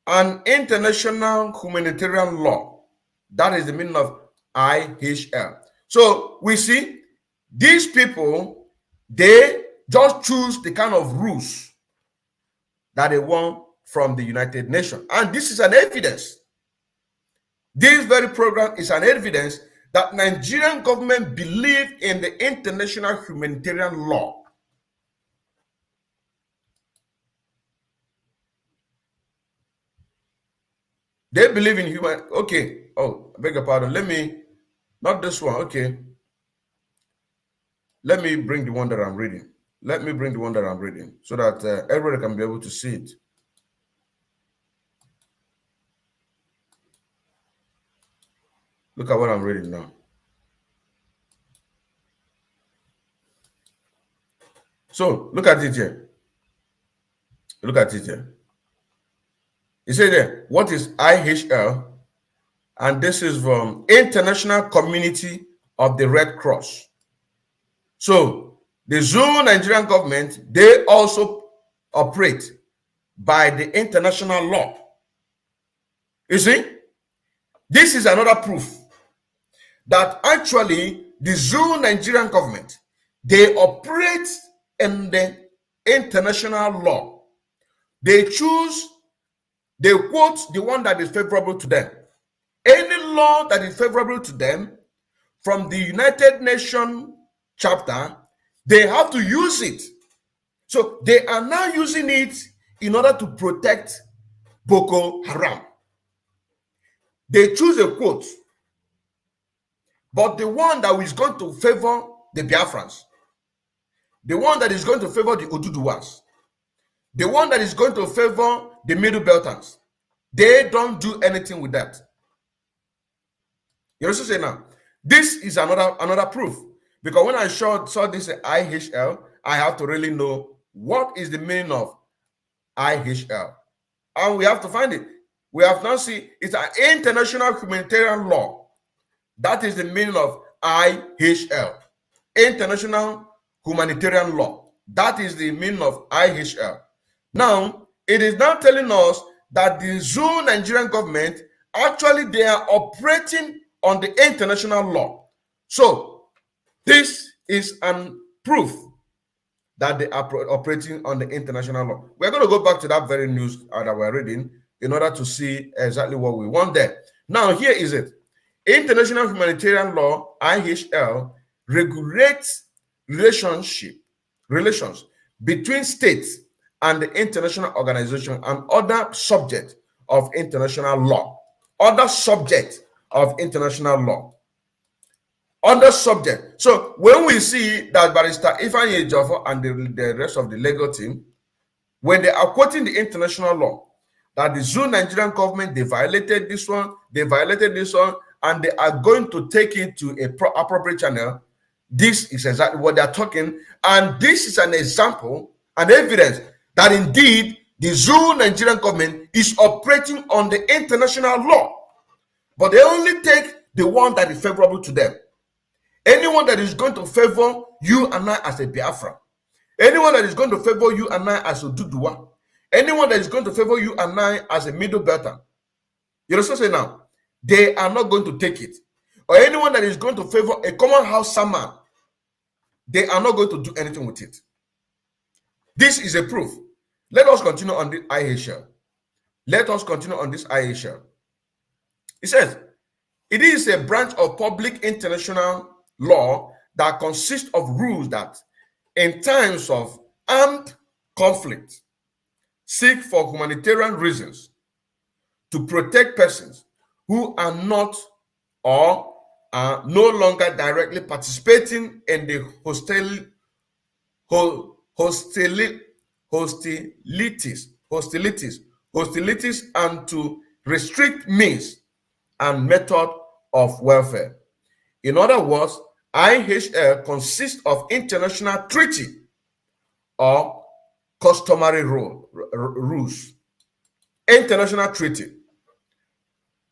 An international humanitarian law. That is the meaning of IHL. So we see these people, they just choose the kind of rules that they want from the United Nations. And this is an evidence. This very program is an evidence that Nigerian government believe in the international humanitarian law. They believe in human. Okay. Oh, I beg your pardon. Let me, not this one. Okay. Let me bring the one that I'm reading. Let me bring the one that I'm reading so that everybody can be able to see it. Look at what I'm reading now. So look at it here. Look at it here. It says there, what is IHL? And this is from International Community of the Red Cross. So the Zulu Nigerian government, they also operate by the international law. You see, this is another proof that actually the Zulu Nigerian government, they operate in the international law. They choose, they quote the one that is favorable to them. Any law that is favorable to them from the United Nations chapter, they have to use it. So they are now using it in order to protect Boko Haram. They choose a quote, but the one that is going to favor the Biafrans, the one that is going to favor the Oduduwas, the one that is going to favor the Middle Beltans, they don't do anything with that. You also say now, this is another proof, because when I saw this IHL, I have to really know what is the meaning of IHL, and we have to find it. We have now seen it's an international humanitarian law. That is the meaning of IHL, International Humanitarian Law. That is the meaning of IHL. Now, it is now telling us that the Zoo Nigerian government, actually they are operating on the international law. So, this is an proof that they are operating on the international law. We're going to go back to that very news that we're reading in order to see exactly what we want there. Now, here is it. International Humanitarian Law, IHL, regulates relations between states and the international organization and other subjects of international law. Other subjects of international law. Other subject. So when we see that Barrister Ifeanyi Ejiofor and the rest of the legal team, when they are quoting the international law, that the Zoo Nigerian government, they violated this one, and they are going to take it to a appropriate channel, this is exactly what they are talking. And this is an example, an evidence that indeed the Zoo Nigerian government is operating on the international law. But they only take the one that is favorable to them. Anyone that is going to favor you and I as a Biafra, anyone that is going to favor you and I as a Duduwa, anyone that is going to favor you and I as a Middle Belter, you understand say now, they are not going to take it. Or anyone that is going to favor a common house man, they are not going to do anything with it. This is a proof. Let us continue on the IHL. Let us continue on this IHL. It says, it is a branch of public international law that consists of rules that, in times of armed conflict, seek for humanitarian reasons to protect persons who are not or are no longer directly participating in the hostilities and to restrict means and method of welfare. In other words, IHL consists of international treaty or customary rules. International treaty.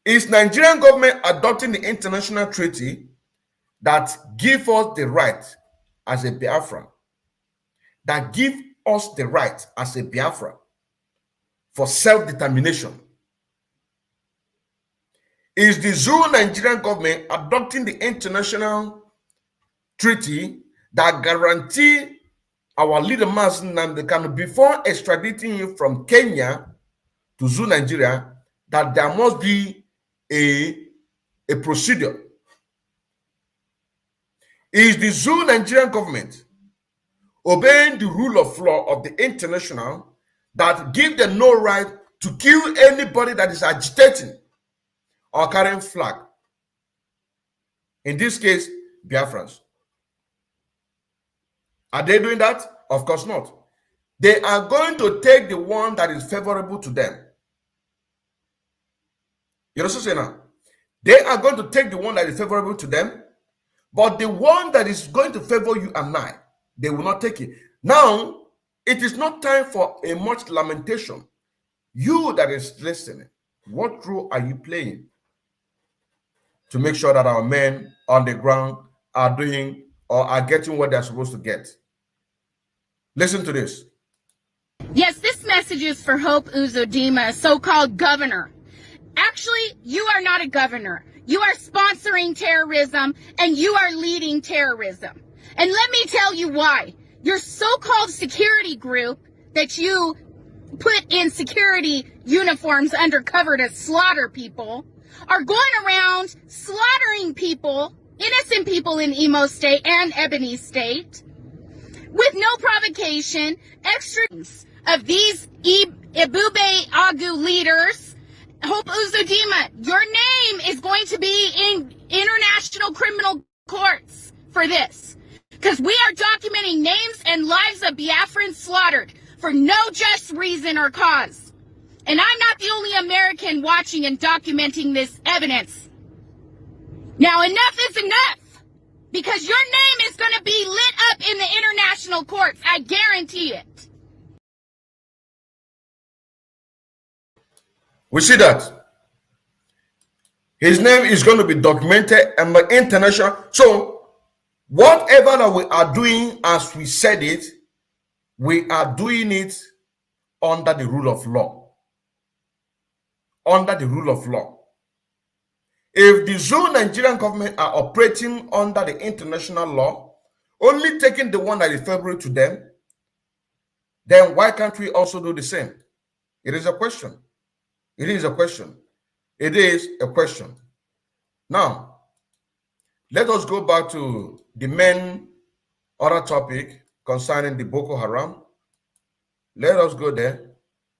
Is Nigerian government adopting the international treaty that give us the right as a Biafra, that give us the right as a Biafra for self-determination? Is the Zoo Nigerian government adopting the international treaty that guarantee our leader Mazen Nnamdi Kanu, before extraditing him from Kenya to Zoo Nigeria, that there must be a procedure? Is the Zoo Nigerian government obeying the rule of law of the international that give them no right to kill anybody that is agitating or carrying flag? In this case, Biafrans. Are they doing that? Of course not. They are going to take the one that is favorable to them. You also say now, they are going to take the one that is favorable to them, but the one that is going to favor you and I, they will not take it. Now, it is not time for a much lamentation. You that is listening, what role are you playing to make sure that our men on the ground are doing or are getting what they're supposed to get? Listen to this. Yes, this message is for Hope Uzodimma, so-called governor. Actually, you are not a governor. You are sponsoring terrorism and you are leading terrorism. And let me tell you why. Your so-called security group that you put in security uniforms undercover to slaughter people are going around slaughtering people, innocent people in Imo State and Ebony State, with no provocation. Extras of these Ebube Agu leaders. Hope Uzodimma, your name is going to be in international criminal courts for this. Because we are documenting names and lives of Biafrans slaughtered for no just reason or cause. And I'm not the only American watching and documenting this evidence. Now enough is enough. Because your name is going to be lit up in the international courts. I guarantee it. We see that. His name is going to be documented and international. So whatever that we are doing, as we said it, we are doing it under the rule of law. Under the rule of law. If the Zoo Nigerian government are operating under the international law, only taking the one that is favorable to them, then why can't we also do the same? It is a question. It is a question. It is a question. Now, let us go back to the main other topic concerning the Boko Haram. Let us go there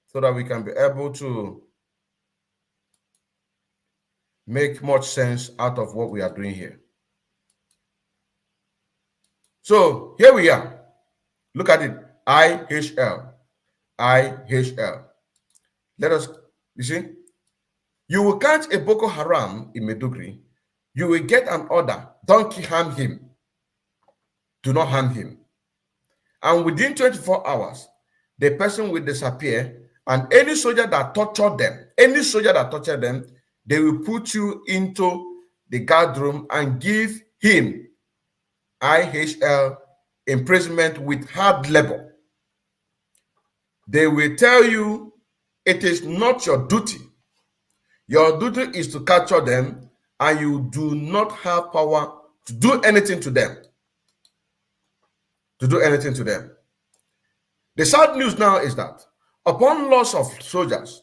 so that we can be able to make much sense out of what we are doing here. So here we are. Look at it. IHL. IHL. Let us, you see, you will catch a Boko Haram in Maiduguri. You will get an order. Don't harm him. Do not harm him. And within 24 hours, the person will disappear. And any soldier that tortured them, they will put you into the guard room and give him IHL, imprisonment with hard labor. They will tell you it is not your duty. Your duty is to capture them, and you do not have power to do anything to them. The sad news now is that upon loss of soldiers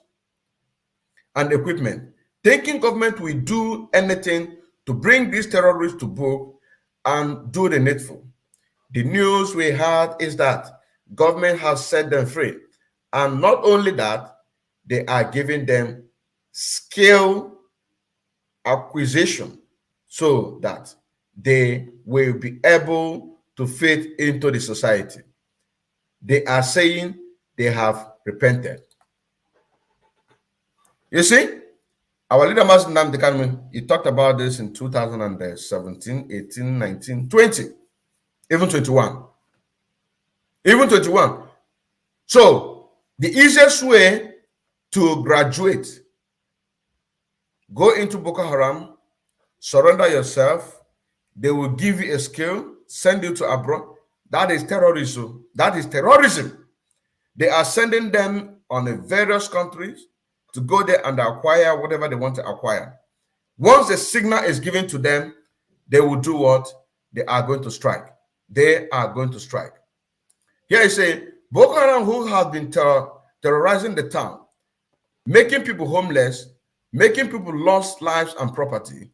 and equipment, thinking government will do anything to bring these terrorists to book and do the needful. The news we had is that government has set them free. And not only that, they are giving them skill acquisition so that they will be able to fit into the society. They are saying they have repented. You see, our leader, Master Nnamdi Kanu, he talked about this in 2017, 18, 19, 20, even 21. Even 21. So, the easiest way to graduate, go into Boko Haram, surrender yourself, they will give you a skill, send you to abroad. That is terrorism. That is terrorism. They are sending them on the various countries to go there and acquire whatever they want to acquire. Once the signal is given to them, they will do what? They are going to strike. They are going to strike. Here I say, Boko Haram, who have been terrorizing the town, making people homeless, making people lost lives and property,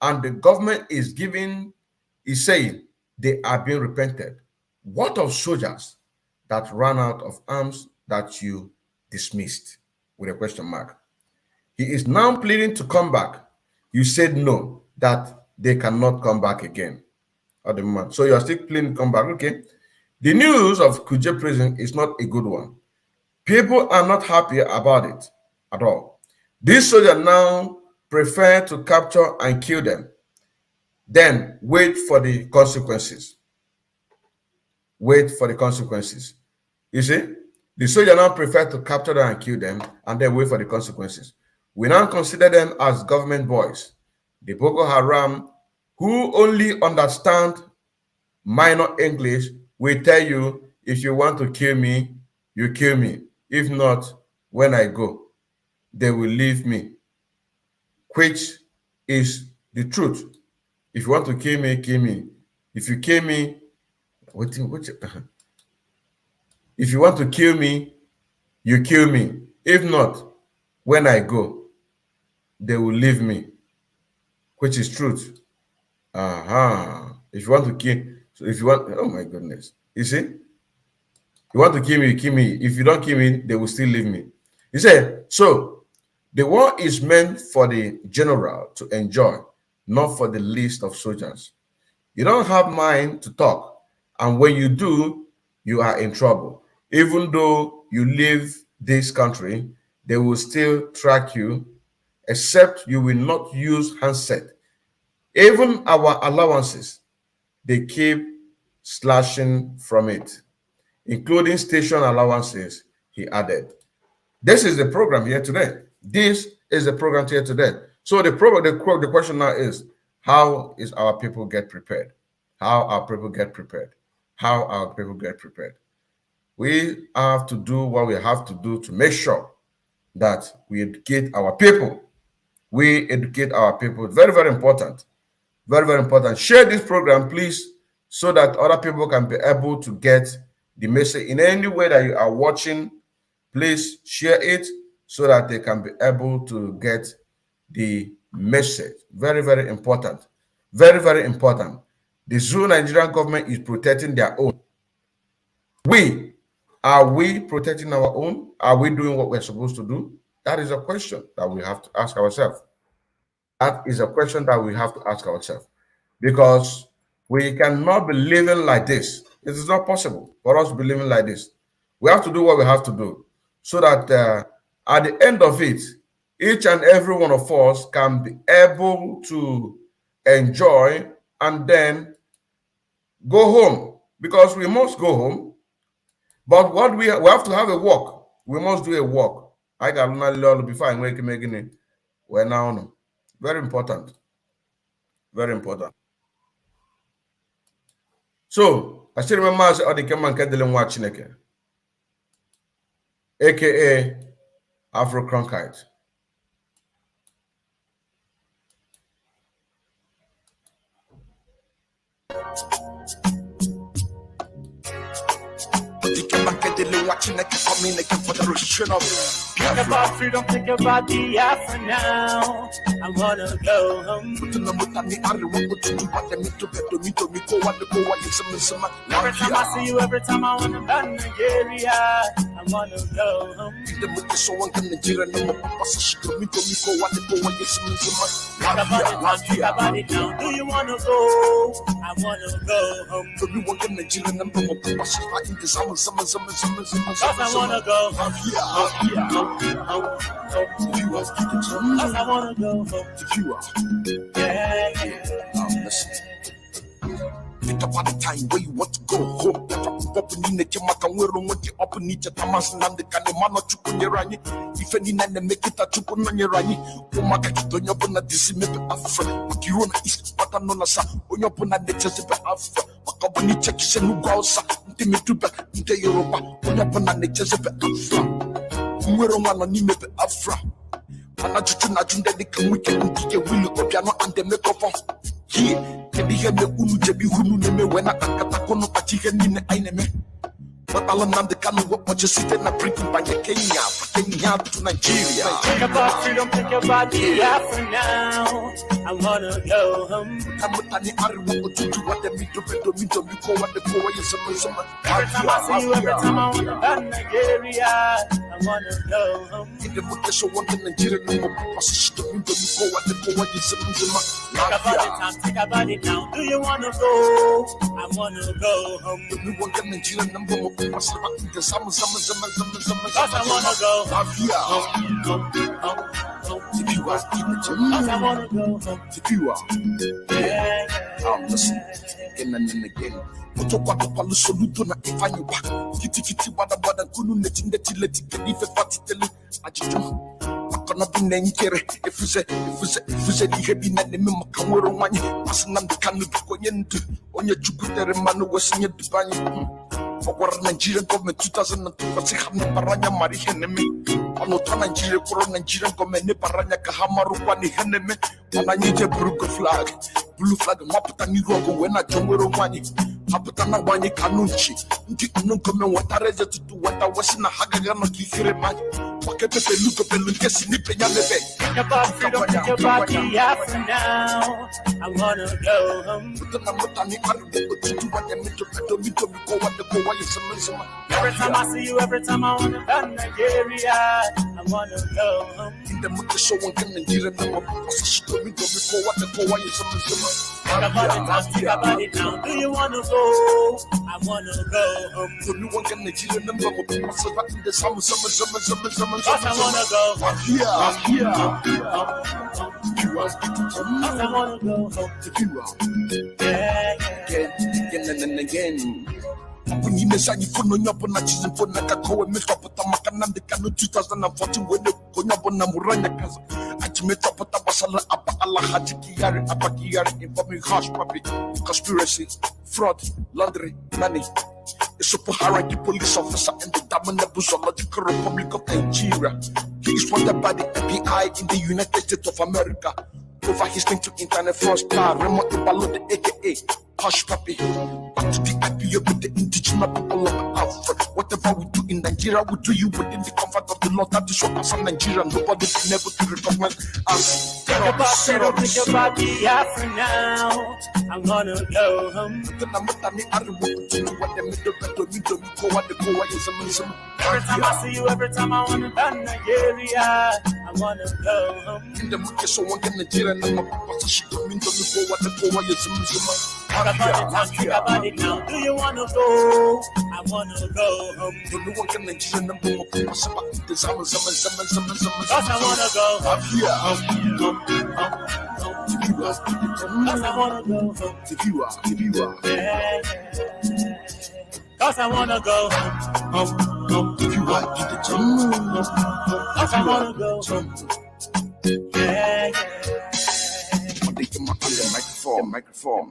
and the government is saying they are being repented. What of soldiers that ran out of arms that you dismissed with a question mark? He is now pleading to come back. You said no, that they cannot come back again. So you are still pleading to come back. Okay. The news of Kuje prison is not a good one. People are not happy about it at all. These soldiers now prefer to capture and kill them, then wait for the consequences. Wait for the consequences. You see, the soldiers now prefer to capture them and kill them, and then wait for the consequences. We now consider them as government boys. The Boko Haram, who only understand minor English, will tell you, if you want to kill me, you kill me. If not, when I go, they will leave me, which is the truth. If you want to kill me, kill me. If you kill me, if you want to kill me, you kill me. If not, when I go, they will leave me, which is truth. If you want to kill, so if you want, oh my goodness, you see, you want to kill me, you kill me. If you don't kill me, they will still leave me. He said, so the war is meant for the general to enjoy, not for the list of soldiers. You don't have mind to talk, and when you do, you are in trouble. Even though you leave this country, they will still track you, except you will not use handset. Even our allowances, they keep slashing from it, including station allowances, he added. This is the program here today. This is the program here today. So the question now is, how is our people get prepared? How our people get prepared? How our people get prepared? We have to do what we have to do to make sure that we educate our people. We educate our people. Very, very important. Very, very important. Share this program, please, so that other people can be able to get the message. In any way that you are watching, please share it so that they can be able to get the message. Very, very important. Very, very important. The Zoo Nigerian government is protecting their own. Are we protecting our own? Are we doing what we're supposed to do? That is a question that we have to ask ourselves. That is a question that we have to ask ourselves, because we cannot be living like this. It is not possible for us to be living like this. We have to do what we have to do so that at the end of it, each and every one of us can be able to enjoy and then go home, because we must go home. But what we have to have a walk. We must do a walk. I got not before I make it. Well, now, very important. Very important. So, I still remember the Keman Kedeling watching again, aka Afro Cronkite. Watching the communication for the restriction of think about freedom, think about the Afro now. I wanna go home. Every time I see you, every time I wanna go Nigeria, I wanna go home. Think about it now. Do you wanna go? I wanna go home. Cause I wanna go home. Cause I wanna go home. Listen. Think about the time where you want to go home. Up in the Jamaican world, when you open it, Tamas and the Kanemano Chukunirani. If any nine make it a Chukunirani, Omaka Donopona Dissimate Afra, Kirona East Patanonasa, Onyopona de Chesapeake Afra, Makabani Chekis and Ugausa, Timituba, Inte Europa, Onyopona de Chesapeake Afra, Umweromana Nimepe Afra. Anajunajunda de Kamuka, Willu Opiano and the Mekofa. Here, can be here, Unu Hunu name when I Katakono Atihan in the Aineme. But Alan the Kanu, what you sit in a printing by Kenya to Nigeria. Think about freedom, think about the Afro now. I wanna go home. Every time I see you, every time I wanna go Nigeria, I wanna go home. In the book, so one Nigeria, no more position to go at the power. Think about it now, think about it now. Do you wanna go? I wanna go home. You want the Nigerian number one. Cause I wanna go home. If you are, cause I wanna go home. If you are, listen again and again. Kutoka palo soluto na ifanyu ba. Kiti wada kunu neti leti kedife patiteli ajitu. Akona binenkere efuze di hebi na neme makamwero wanyi. Masina ndikanu bikonye ndu. Onye chukutere manu wasinye dubanyi. For Nigerian government 2002 paranya mari heneme anota Nigeria koro Nigerian government ne paranya kahamaru kwani heneme ananyije blue flag maputa ni rogo wena jongwero mwani maputa na wani kanunchi ndi ununkome watareje tutu wata wasina hagaga no kifire mani pakepe peluko pelunke sinipe nyamebe about freedom think about the Afro now I wanna go home every time I see you, every time I wanna go Nigeria, I wanna go home. In the mood show one can Nigeria no more. Think about it now. Do you wanna go? I wanna go home. So you want can Nigeria no more. In the summer. Cause I wanna go home. Cause I wanna go home. Again. When you miss any phone on your bonus and phone like a co and make up with a macan and the canoe 2014 when the Konabona Murana Kaza. I ultimate up with Abasala Allah Hajikiyari Abakiyari involving hush puppy, conspiracy, fraud, laundry, money. A super hierarchy police officer in the Damnable Zoological Republic of Nigeria. He is wanted by the FBI in the United States of America over his link to internet fraud star Remo Ibalode, aka Hush Puppy. Back to the IPO with the indigenous people of Africa. Whatever we do in Nigeria, we do you within the comfort of the law. That is what as a Nigerian, nobody can never to recognize us. Think about the Afro now. I'm gonna go home. Every time I see you, every time I wanna go Nigeria, I wanna go home. In the market, so one can Nigeria, and my papa she come in to go what the go think about it now. Do you wanna go? I wanna go home. Do you want to Nigeria, and my papa she come in to cause I wanna go home. Cause I wanna go home. If you are. Yeah. Cause I wanna go home. If you are, get the jump. Cause I wanna go home. Yeah. Microphone.